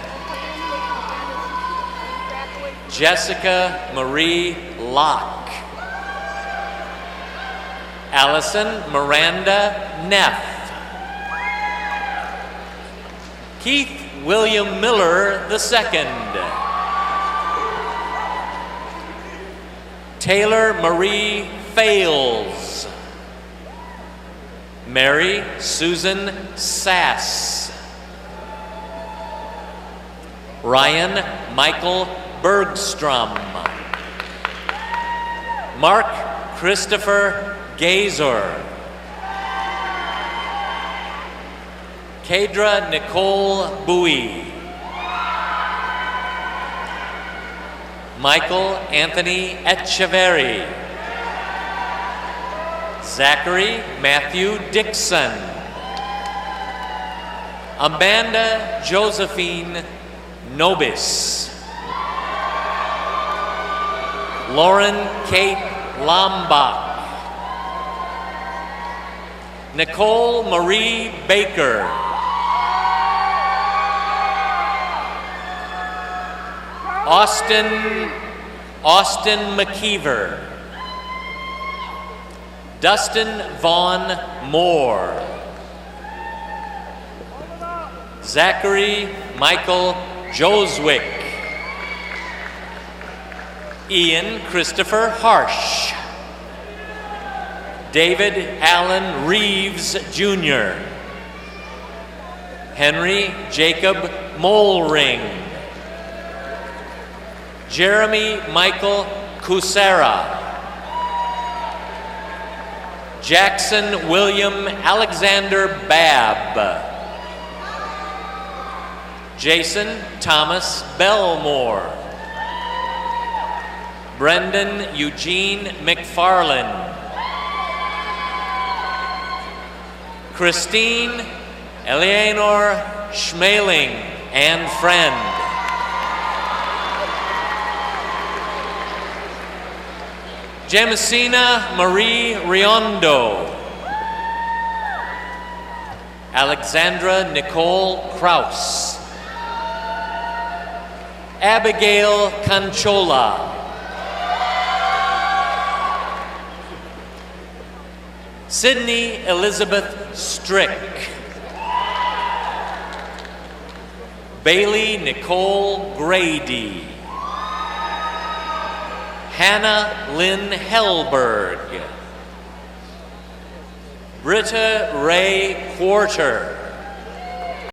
Jessica Marie Locke. Allison Miranda Neff. Keith William Miller II. Taylor Marie Fales. Mary Susan Sass. Ryan Michael Bergstrom. Mark Christopher Gazer. Kadra Nicole Bowie. Michael Anthony Echeverry. Zachary Matthew Dixon. Amanda Josephine Nobis. Lauren Kate Lombach. Nicole Marie Baker. Austin McKeever. Dustin Vaughn Moore. Zachary Michael Joswick. Ian Christopher Harsh. David Allen Reeves Jr. Henry Jacob Molring. Jeremy Michael Kusera. Jackson William Alexander Babb. Jason Thomas Belmore. Brendan Eugene McFarland. Christine Eleanor Schmeling. and friend. Jamasina Marie Riondo. Alexandra Nicole Kraus. Abigail Canchola. Sydney Elizabeth Strick. Bailey Nicole Grady. Hannah Lynn Hellberg. Britta Ray Quarter.